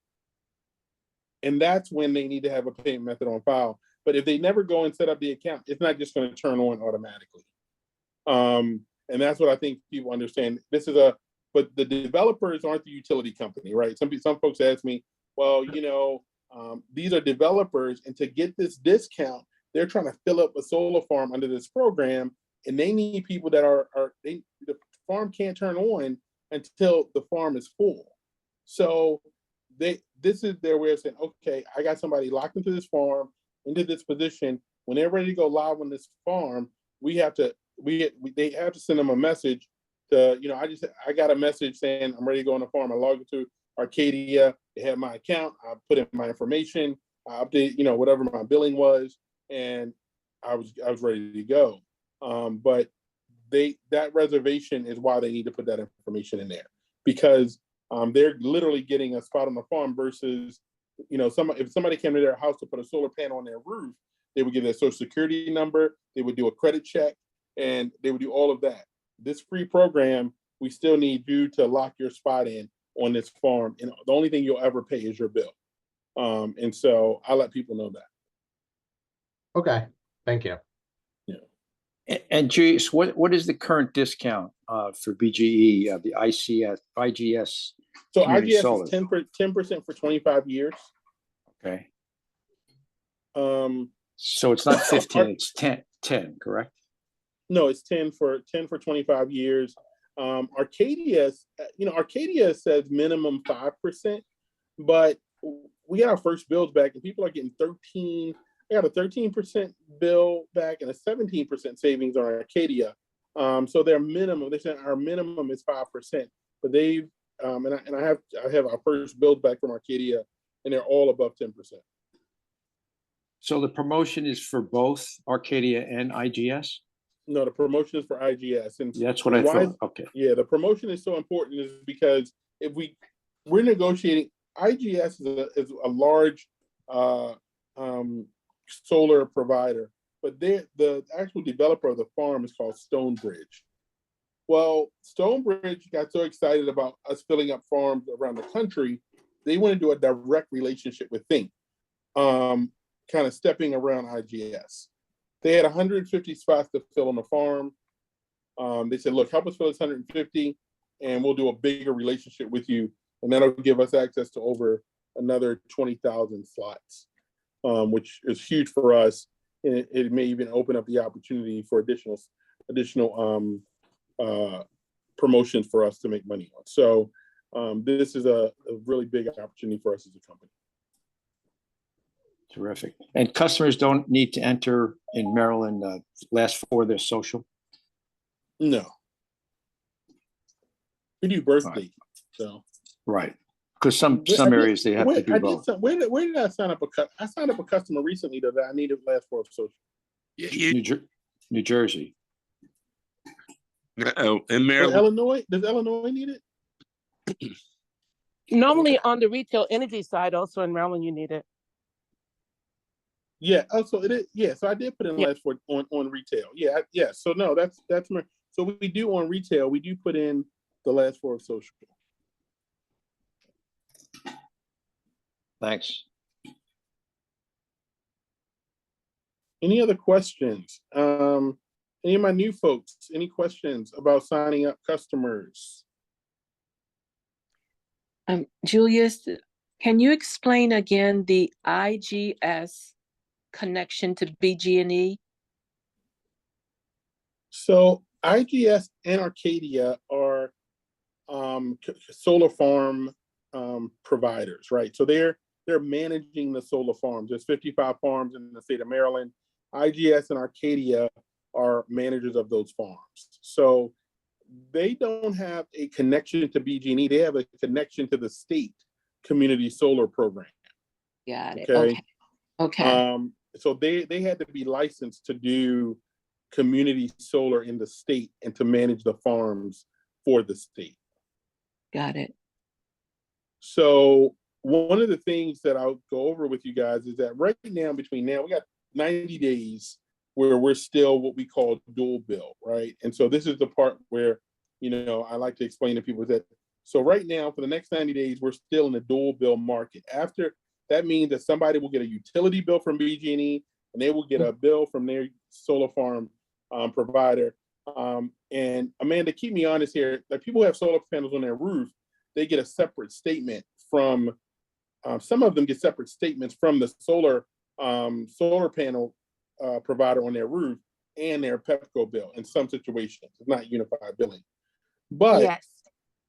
And that's when they need to have a payment method on file. But if they never go and set up the account, it's not just going to turn on automatically. And that's what I think people understand. But the developers aren't the utility company, right? Some folks ask me, well, these are developers, and to get this discount, they're trying to fill up a solar farm under this program, and they need people that the farm can't turn on until the farm is full. So this is their way of saying, okay, I got somebody locked into this farm, into this position. When they're ready to go live on this farm, they have to send them a message to, I got a message saying I'm ready to go on the farm. I logged into Arcadia, they had my account, I put in my information, I update, whatever my billing was, and I was ready to go. But that reservation is why they need to put that information in there, because they're literally getting a spot on the farm versus, if somebody came to their house to put a solar panel on their roof, they would give their social security number, they would do a credit check, and they would do all of that. This free program, we still need you to lock your spot in on this farm, and the only thing you'll ever pay is your bill. And so I let people know that. Okay, thank you. And Juliis, what is the current discount for BGE, the IGS? So Community IGS solar. is 10% for 25 years. Okay. Um, So it's not 15, it's 10, correct? No, it's 10 for 25 years. Arcadia says minimum 5%, but we got our first bills back, and people are getting 13. I got a 13% bill back and a 17% savings on Arcadia. So their minimum, they said our minimum is 5%, but they've and I have our first bills back from Arcadia, and they're all above 10%. So the promotion is for both Arcadia and IGS? No, the promotion is for IGS, and That's what I thought. Okay. Yeah, the promotion is so important is because if we're negotiating, IGS is a large solar provider, but the actual developer of the farm is called Stonebridge. Well, Stonebridge got so excited about us filling up farms around the country, they want to do a direct relationship with Think, kind of stepping around IGS. They had 150 spots to fill on the farm. They said, look, help us fill this 150, and we'll do a bigger relationship with you, and that'll give us access to over another 20,000 slots, which is huge for us. And it may even open up the opportunity for additional promotions for us to make money on. So this is a really big opportunity for us as a company. Terrific. And customers don't need to enter in Maryland last four of their social? No. We do birthday. So Right. Because some I did- areas they have to do I did both. where did I sign up I signed up a customer recently though that I needed last four of social. New Jersey. Oh, in But Maryland, Illinois, does Illinois need it? Normally on the retail energy side, also in Maryland, you need it. Yeah. Oh, so it is. Yeah. So I did put in Yeah. last four on retail. Yeah. Yeah. So no, that's my. So we do on retail. We do put in the last four of social. Thanks. Any other questions? Any of my new folks? Any questions about signing up customers? Julius, can you explain again the IGS connection to BG&E? So IGS and Arcadia are solar farm providers, right? So they're managing the solar farms. There's 55 farms in the state of Maryland. IGS and Arcadia are managers of those farms. So they don't have a connection to BG&E. They have a connection to the state community solar program. Got it. Okay. Okay. So they had to be licensed to do community solar in the state and to manage the farms for the state. Got it. So one of the things that I'll go over with you guys is that right now, between now, we got 90 days where we're still what we call dual bill, right? And so this is the part where, I like to explain to people that, so right now, for the next 90 days, we're still in the dual bill market. After, that means that somebody will get a utility bill from BG&E and they will get a bill from their solar farm provider. And Amanda, keep me honest here, like people who have solar panels on their roof, they get a separate statement from, some of them get separate statements from the solar panel provider on their roof and their Pepco bill in some situations. It's not unified billing. But, Yes.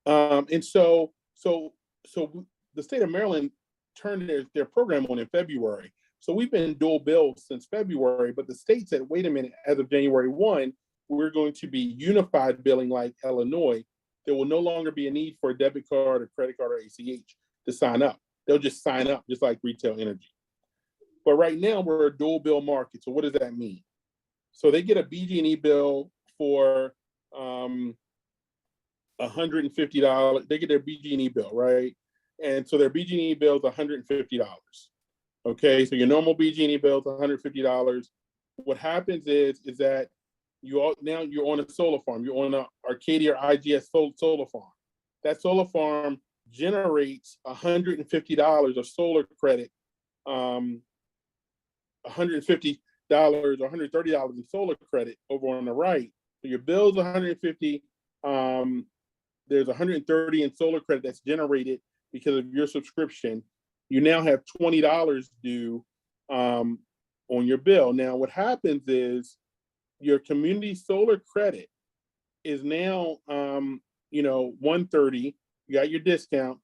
and so the state of Maryland turned their program on in February. So we've been dual billed since February, but the state said, wait a minute, as of January 1, we're going to be unified billing like Illinois. There will no longer be a need for a debit card or credit card or ACH to sign up. They'll just sign up just like retail energy. But right now we're a dual bill market. So what does that mean? So they get a BG&E bill for $150. They get their BG&E bill, right? And so their BG&E bill is $150. Okay, so your normal BG&E bill is $150. What happens is that now you're on a solar farm. You're on an Arcadia or IGS solar farm. That solar farm generates $150 of solar credit, $150 or $130 in solar credit over on the right. So your bill's $150. There's $130 in solar credit that's generated because of your subscription. You now have $20 due on your bill. Now, what happens is your community solar credit is now, $130. You got your discount,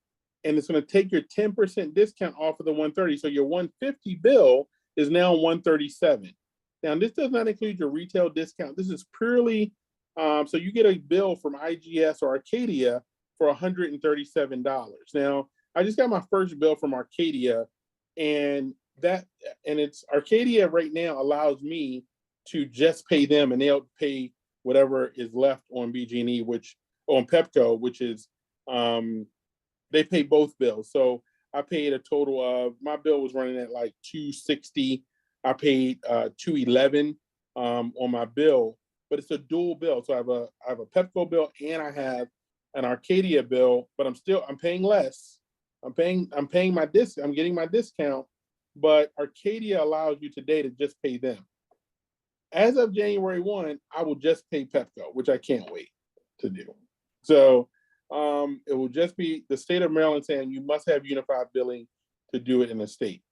and it's going to take your 10% discount off of the $130. So your $150 bill is now $137. Now, this does not include your retail discount. This is purely, so you get a bill from IGS or Arcadia for $137. Now, I just got my first bill from Arcadia, and it's Arcadia right now allows me to just pay them, and they'll pay whatever is left on BG&E, which on Pepco, which is they pay both bills. So I paid a total of, my bill was running at like $260. I paid $211 on my bill, but it's a dual bill. So I have a Pepco bill and I have an Arcadia bill, but I'm paying less. I'm paying my I'm getting my discount, but Arcadia allows you today to just pay them. As of January 1, I will just pay Pepco, which I can't wait to do. So it will just be the state of Maryland saying you must have unified billing to do it in the state.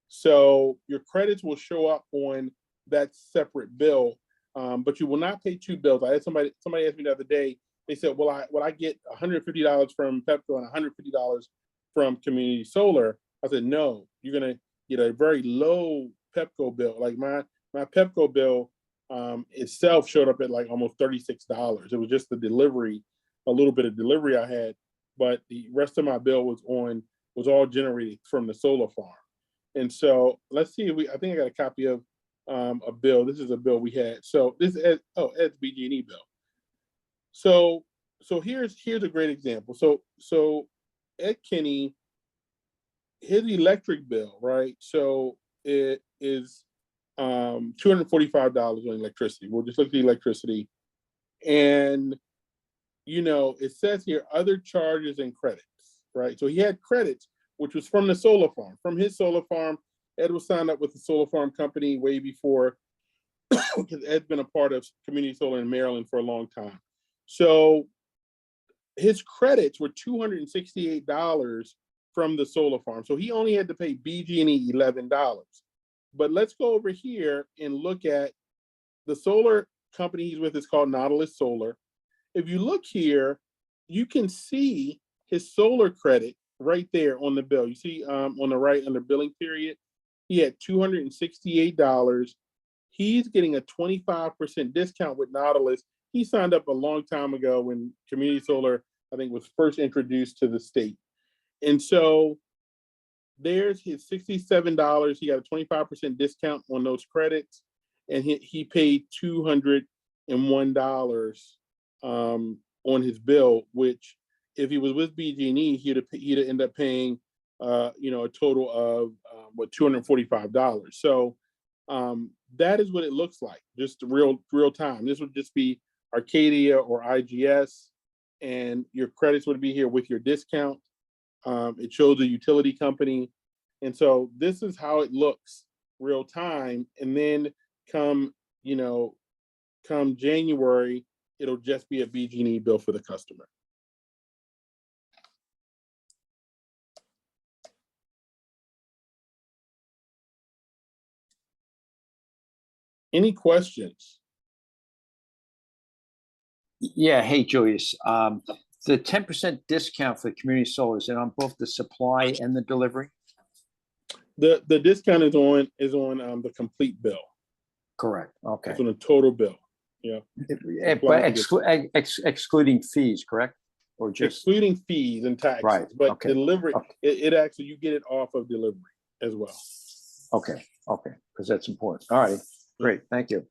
So your credits will show up on that separate bill, but you will not pay two bills. I had somebody asked me the other day. They said, "Will I get $150 from Pepco and $150 from Community Solar?" I said, "No, you're gonna get a very low Pepco bill. Like my Pepco bill itself showed up at like almost $36. It was just the delivery a little bit of delivery I had, but the rest of my bill was all generated from the solar farm. And so let's see if I think I got a copy of a bill. This is a bill we had. So this is Ed's BG&E bill. So here's a great example. So Ed Kenny, his electric bill, right? So it is $245 on electricity. We'll just look at the electricity. And it says here other charges and credits, right? So he had credits, which was from the solar farm. From his solar farm, Ed was signed up with the solar farm company way before, because Ed's been a part of community solar in Maryland for a long time. So his credits were $268 from the solar farm. So he only had to pay BG&E $11. But let's go over here and look at the solar company he's with is called Nautilus Solar. If you look here, you can see his solar credit right there on the bill. You see on the right under billing period, he had $268. He's getting a 25% discount with Nautilus. He signed up a long time ago when community solar, I think, was first introduced to the state. And so there's his $67. He got a 25% discount on those credits, and he paid $201 on his bill, which if he was with BG&E, he'd end up paying a total of $245. So that is what it looks like, just real time. This would just be Arcadia or IGS, and your credits would be here with your discount. It shows the utility company. And so this is how it looks real time. And then come January, it'll just be a BG&E bill for the customer. Any questions? Yeah, hey, Julius. The 10% discount for the community solar, is it on both the supply and the delivery? The discount is on the complete bill. Correct. Okay. It's on the total bill. Yeah. But excluding fees, correct? Or just excluding fees and taxes, right? But okay. Delivery, okay. It actually, you get it off of delivery as well. Okay, because that's important. All right, great, thank you.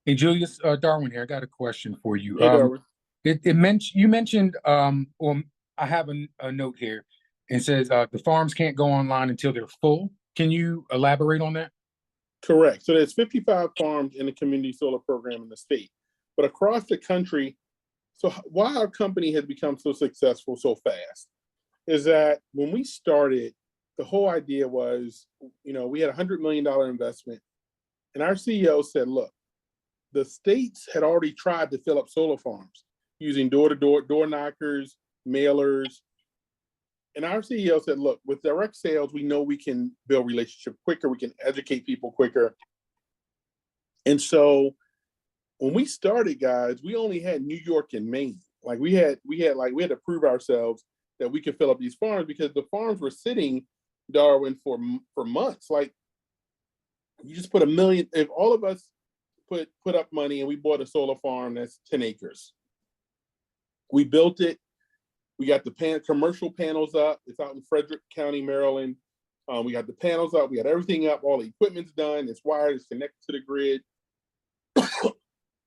Hey, Julius, Darwin here. I got a question for you. Hey, Darwin. You mentioned, or I have a note here. It says the farms can't go online until they're full. Can you elaborate on that? Correct. So there's 55 farms in the community solar program in the state, but across the country. So why our company has become so successful so fast is that when we started, the whole idea was, we had $100 million investment, and our CEO said, look, the states had already tried to fill up solar farms using door knockers, mailers. And our CEO said, look, with direct sales, we know we can build relationship quicker. We can educate people quicker. And so when we started, guys, we only had New York and Maine. Like we had to prove ourselves that we could fill up these farms, because the farms were sitting, Darwin, for months. Like, you just put $1 million, if all of us put up money and we bought a solar farm that's 10 acres. We built it. We got the commercial panels up. It's out in Frederick County, Maryland. We got the panels up. We got everything up. All the equipment's done. It's wired. It's connected to the grid.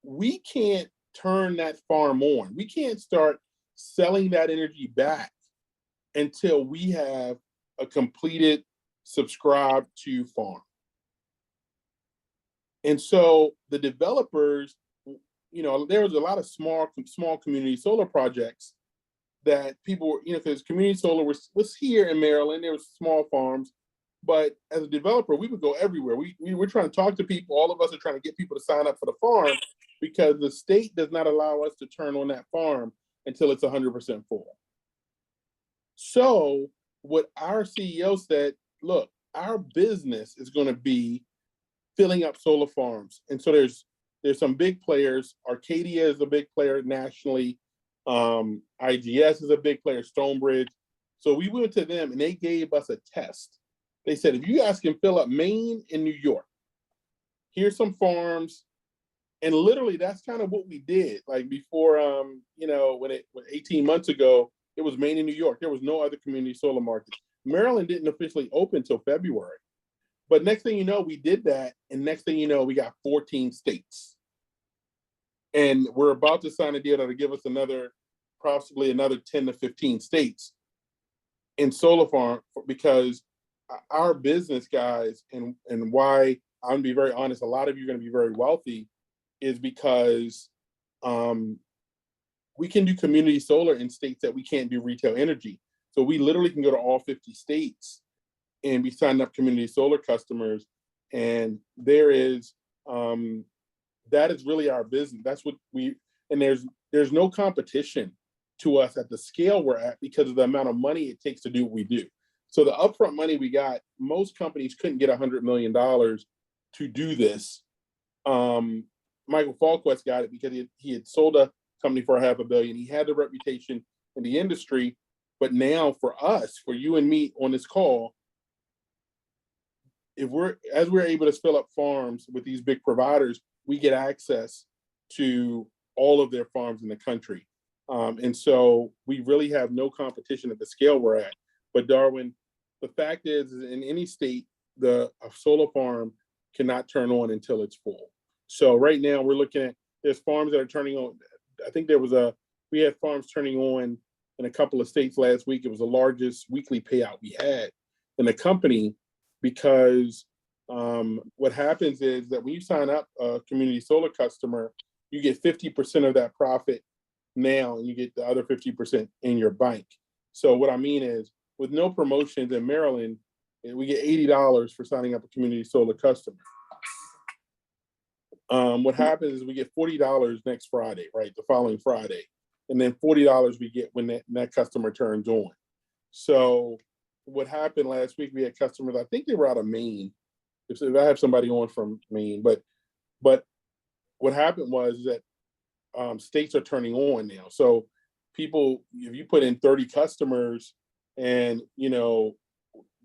We can't turn that farm on. We can't start selling that energy back until we have a completed subscribed to farm. And so the developers, there was a lot of small community solar projects that people were, because community solar was here in Maryland. There was small farms, but as a developer, we would go everywhere. We were trying to talk to people. All of us are trying to get people to sign up for the farm, because the state does not allow us to turn on that farm until it's 100% full. So what our CEO said, look, our business is going to be filling up solar farms. And so there's some big players. Arcadia is a big player nationally. IGS is a big player, Stonebridge. So we went to them and they gave us a test. They said, if you guys can fill up Maine and New York, here's some farms. And literally that's kind of what we did. Like before, when 18 months ago, it was Maine and New York. There was no other community solar markets. Maryland didn't officially open until February. But next thing you know, we did that. And next thing you know, we got 14 states. And we're about to sign a deal that'll give us possibly another 10 to 15 states in solar farm, because our business guys, and why I'm gonna be very honest, a lot of you are gonna be very wealthy, is because we can do community solar in states that we can't do retail energy. So we literally can go to all 50 states and be signing up community solar customers. And there is that is really our business. That's what and there's no competition to us at the scale we're at because of the amount of money it takes to do what we do. So the upfront money we got, most companies couldn't get $100 million to do this. Michael Falquist got it because he had sold a company for $500 million. He had the reputation in the industry, but now for us, for you and me on this call, we're able to fill up farms with these big providers, we get access to all of their farms in the country. And so we really have no competition at the scale we're at. But Darwin, the fact is in any state, a solar farm cannot turn on until it's full. So right now we're looking at, there's farms that are turning on. I think we had farms turning on in a couple of states last week. It was the largest weekly payout we had in the company, because what happens is that when you sign up a community solar customer, you get 50% of that profit now, and you get the other 50% in your bank. So what I mean is, with no promotions in Maryland, we get $80 for signing up a community solar customer. What happens is we get $40 next Friday, right? The following Friday. And then $40 we get when that customer turns on. So what happened last week, we had customers, I think they were out of Maine. If I have somebody on from Maine, but what happened was that states are turning on now. So people, if you put in 30 customers and,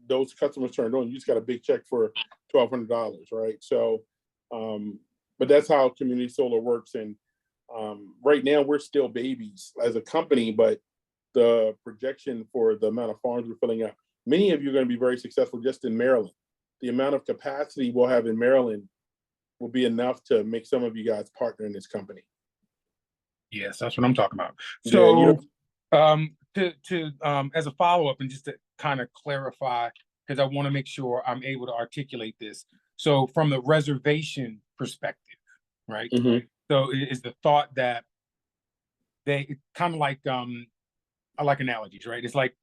those customers turned on, you just got a big check for $1,200, right? So, but that's how community solar works. And right now we're still babies as a company, but the projection for the amount of farms we're filling up, many of you are going to be very successful just in Maryland. The amount of capacity we'll have in Maryland will be enough to make some of you guys partner in this company. Yes, that's what I'm talking about. Yeah, So as a follow-up, and just to kind of clarify, because I want to make sure I'm able to articulate this. So from the reservation perspective, right? Mhm. So is the thought that they kind of like, I like analogies, right? It's like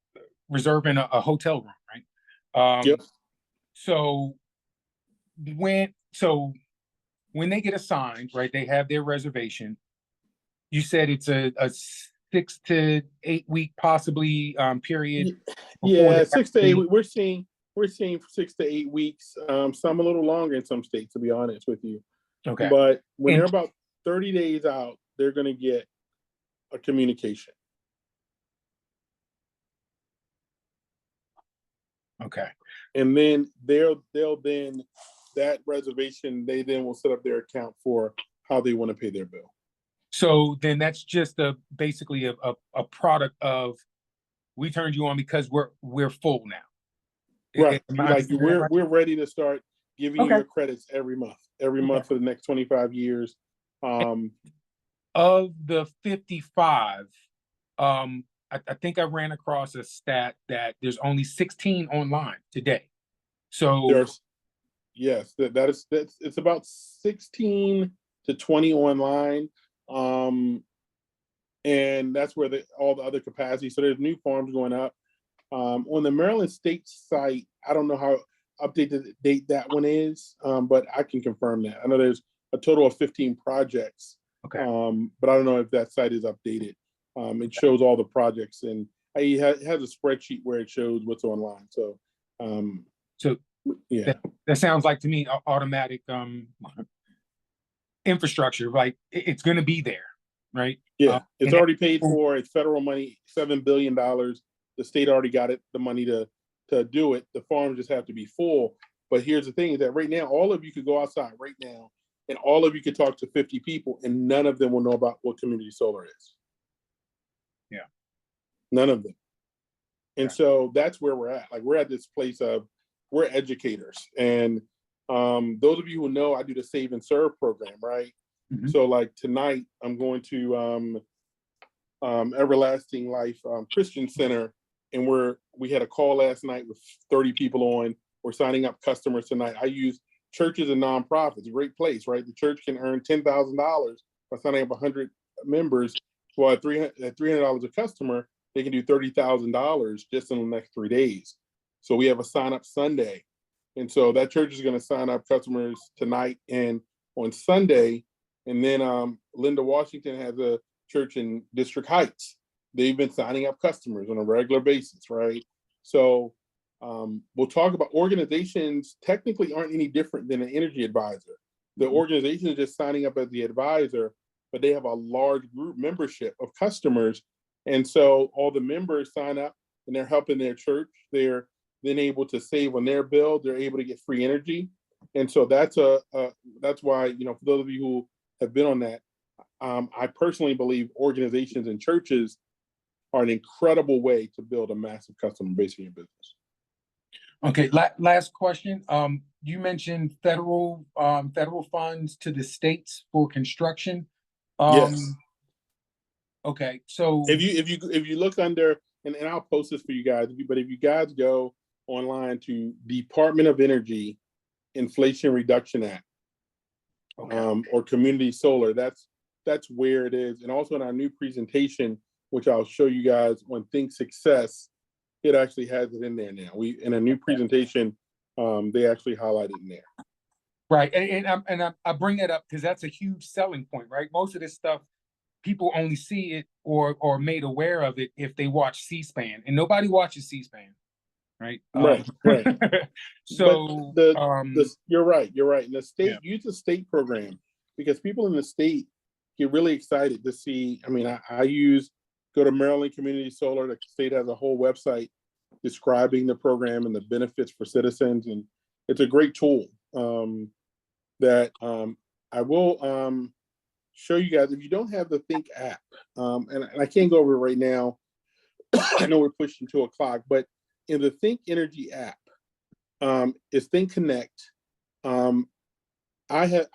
reserving a hotel room, right? Yep. So when they get assigned, right, they have their reservation. You said it's a 6 to 8 week possibly period. Yeah, 6 to 8 weeks. We're seeing 6 to 8 weeks. Some a little longer in some states, to be honest with you. Okay. But when they're about 30 days out, they're going to get a communication. Okay. And then they'll then that reservation, they then will set up their account for how they want to pay their bill. So then that's just basically a product of, we turned you on because we're full now. Right. Am I Like understanding that right? we're ready to start giving you your credits every month for the next 25 years. Of the 55, I think I ran across a stat that there's only 16 online today. So yes, that's it's about 16 to 20 online. And that's where all the other capacity. So there's new farms going up. On the Maryland State site, I don't know how updated the date that one is, but I can confirm that. I know there's a total of 15 projects. Okay. But I don't know if that site is updated. It shows all the projects, and it has a spreadsheet where it shows what's online. So, yeah, that sounds like to me automatic infrastructure. Like it's going to be there, right? Yeah, it's already paid for. It's federal money, $7 billion. The state already got the money to do it. The farms just have to be full. But here's the thing: is that right now, all of you could go outside right now and all of you could talk to 50 people and none of them will know about what community solar is. Yeah. None of them. And Yeah. so that's where we're at. Like, we're at this place of, we're educators. And those of you who know, I do the Save and Serve program, right? Mhm. So like tonight, I'm going to Everlasting Life Christian Center, and we had a call last night with 30 people on. We're signing up customers tonight. I use churches and nonprofits, a great place, right? The church can earn $10,000 by signing up 100 members. Well, at $300 a customer, they can do $30,000 just in the next 3 days. So we have a sign up Sunday. And so that church is going to sign up customers tonight and on Sunday. And then Linda Washington has a church in District Heights. They've been signing up customers on a regular basis, right? So we'll talk about organizations technically aren't any different than an energy advisor. The organization is just signing up as the advisor, but they have a large group membership of customers. And so all the members sign up and they're helping their church. They're then able to save on their bill. They're able to get free energy. And so that's why, you know, for those of you who have been on that, I personally believe organizations and churches are an incredible way to build a massive customer base in your business. Okay, last question. You mentioned federal funds to the states for construction. Yes. Okay, so If you look under, and I'll post this for you guys, but if you guys go online to Department of Energy Inflation Reduction Act, okay. or community solar, that's where it is. And also in our new presentation, which I'll show you guys on Think Success, it actually has it in there now. In a new presentation, they actually highlight it in there. Right, and I bring that up because that's a huge selling point, right? Most of this stuff, people only see it or made aware of it if they watch C-SPAN, and nobody watches C-SPAN, right? Right. So you're right. And the state, yeah. use the state program, because people in the state get really excited to see. I mean, go to Maryland Community Solar. The state has a whole website describing the program and the benefits for citizens, and it's a great tool that I will show you guys. If you don't have the Think app, and I can't go over it right now, I know we're pushing 2 o'clock, but in the Think Energy app is Think Connect. I have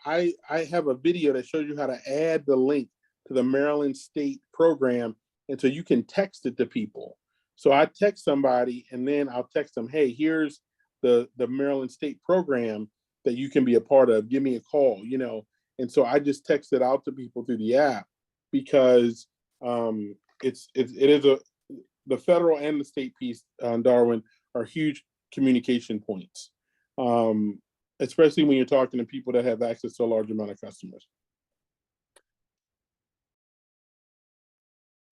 a video that shows you how to add the link to the Maryland State program, and so you can text it to people. So I text somebody, and then I'll text them, hey, here's the Maryland State program that you can be a part of. Give me a call, you know. And so I just text it out to people through the app, because the federal and the state piece, Darwin, are huge communication points, especially when you're talking to people that have access to a large amount of customers.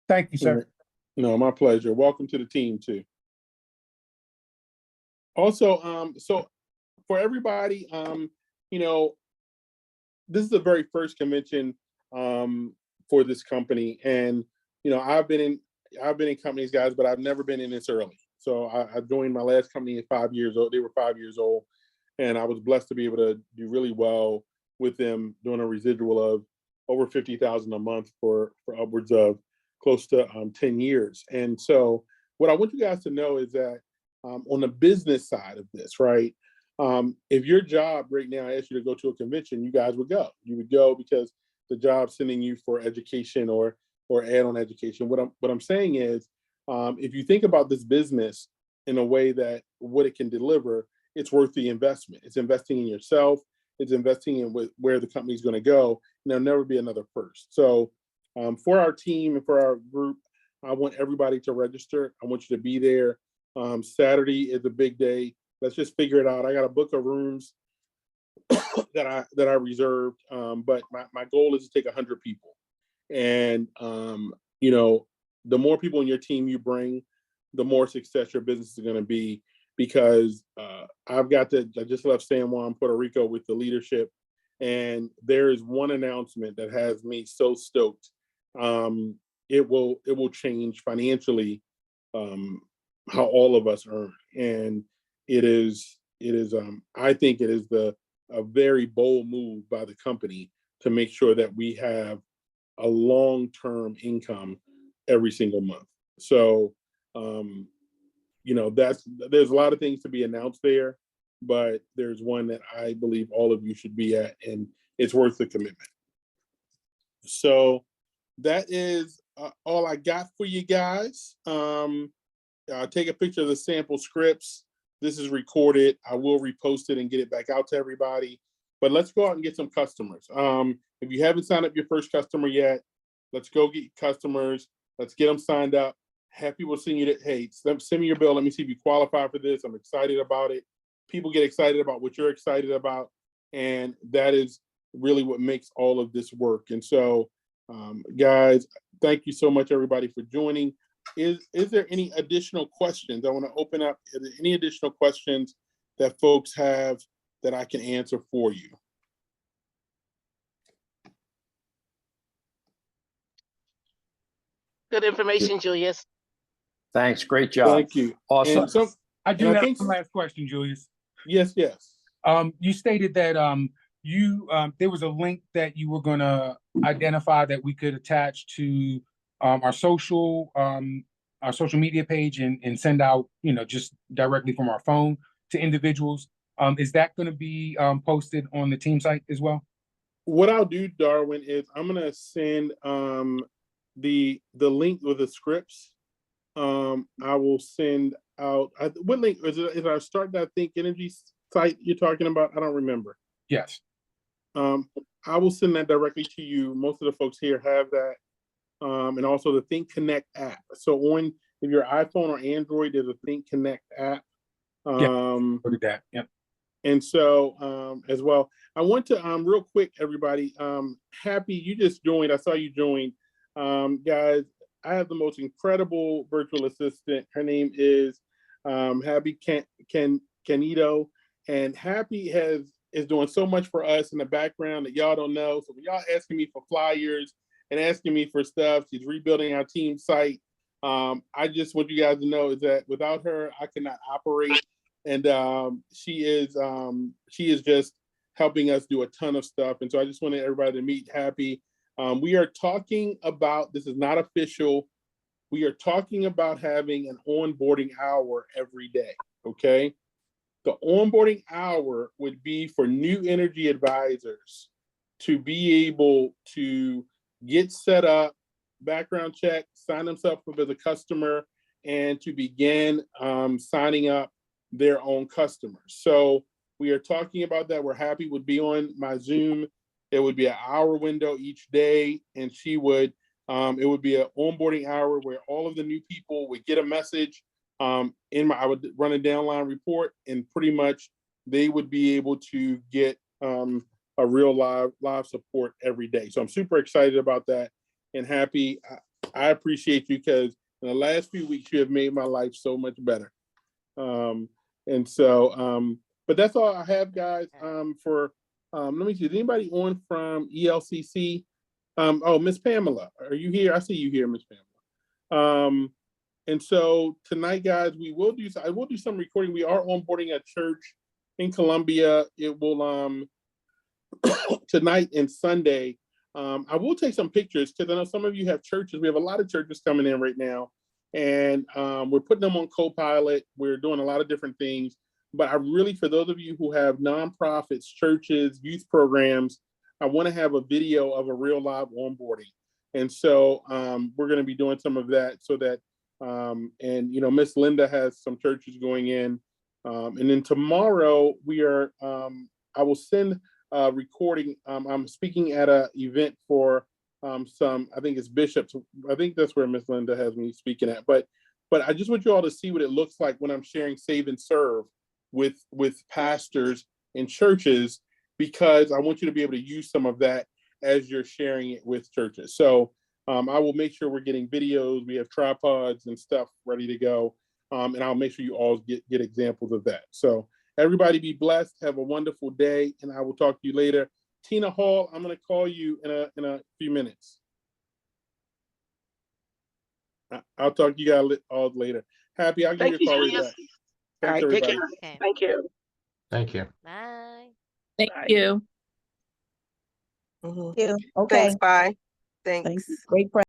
Thank you, sir. No, my pleasure. Welcome to the team too. Also, so for everybody, you know, this is the very first convention for this company, and you know, I've been in companies, guys, but I've never been in this early. So I joined my last company at 5 years old. They were 5 years old, and I was blessed to be able to do really well with them, doing a residual of over 50,000 a month for upwards of close to 10 years. And so what I want you guys to know is that on the business side of this, right? If your job right now asked you to go to a convention, you guys would go. You would go because the job's sending you for education or add-on education. What I'm saying is, if you think about this business in a way that what it can deliver, it's worth the investment. It's investing in yourself. It's investing in where the company's going to go. And there'll never be another first. So for our team and for our group, I want everybody to register. I want you to be there. Saturday is a big day. Let's just figure it out. I got a book of rooms that I reserved, but my goal is to take 100 people. And you know, the more people in your team you bring, the more success your business is going to be. Because I just left San Juan, Puerto Rico with the leadership, and there is one announcement that has me so stoked. It will change financially how all of us earn, and it is I think it is the a very bold move by the company to make sure that we have a long-term income every single month. So, you know, there's a lot of things to be announced there, but there's one that I believe all of you should be at, and it's worth the commitment. So that is all I got for you guys. Take a picture of the sample scripts. This is recorded. I will repost it and get it back out to everybody. But let's go out and get some customers. If you haven't signed up your first customer yet, let's go get customers. Let's get them signed up. Have people send you that, hey, send me your bill. Let me see if you qualify for this. I'm excited about it. People get excited about what you're excited about. And that is really what makes all of this work. And so, guys, thank you so much, everybody, for joining. Is there any additional questions? I want to open up. Are there any additional questions that folks have that I can answer for you? Good information, Julius. Thanks. Great job. Thank you. Awesome. And I do and I have think- one last question, Julius. yes. You stated that there was a link that you were gonna identify that we could attach to our social media page and send out, you know, just directly from our phone to individuals. Is that going to be posted on the team site as well? What I'll do, Darwin, is I'm gonna send the link with the scripts. I will send out what link is it? Is our Start That Think Energy site you're talking about? I don't remember. Yes. I will send that directly to you. Most of the folks here have that, and also the Think Connect app. So if your iPhone or Android, there's a Think Connect app. Look at that. Yep. And so as well, I want to real quick, everybody. Happy you just joined. I saw you join, guys. I have the most incredible virtual assistant. Her name is Happy Canito, and Happy is doing so much for us in the background that y'all don't know. So when y'all asking me for flyers and asking me for stuff, she's rebuilding our team site. I just want you guys to know is that without her, I cannot operate. And she is just helping us do a ton of stuff. And so I just wanted everybody to meet Happy. We are talking about, this is not official, we are talking about having an onboarding hour every day, okay? The onboarding hour would be for new energy advisors to be able to get set up, background check, sign themselves up as a customer, and to begin signing up their own customers. So we are talking about that. We're happy would be on my Zoom. It would be an hour window each day, and she would, it would be an onboarding hour where all of the new people would get a message. I would run a downline report, and pretty much they would be able to get a real live support every day. So I'm super excited about that and happy. I appreciate you because in the last few weeks you have made my life so much better. And so, but that's all I have, guys. Let me see. Is anybody on from ELCC? Oh, Miss Pamela, are you here? I see you here, Miss Pamela. And so tonight, guys, I will do some recording. We are onboarding a church in Columbia. It will tonight and Sunday. I will take some pictures because I know some of you have churches. We have a lot of churches coming in right now, and we're putting them on Copilot. We're doing a lot of different things. But I really, for those of you who have nonprofits, churches, youth programs, I want to have a video of a real live onboarding. And so we're going to be doing some of that so that, and, you know, Miss Linda has some churches going in. And then tomorrow I will send a recording. I'm speaking at an event for I think it's bishops. I think that's where Miss Linda has me speaking at. But I just want you all to see what it looks like when I'm sharing Save and Serve with pastors and churches, because I want you to be able to use some of that as you're sharing it with churches. So I will make sure we're getting videos. We have tripods and stuff ready to go. And I'll make sure you all get examples of that. So everybody be blessed. Have a wonderful day. And I will talk to you later. Tina Hall, I'm going to call you in a few minutes. I'll talk to you guys all later. Happy, I'll give you a call right back. All right, take care. Okay. Thank you. Thank you. Bye. Thank Bye. you. Mhm. You, okay, Thanks, bye. Thanks. great.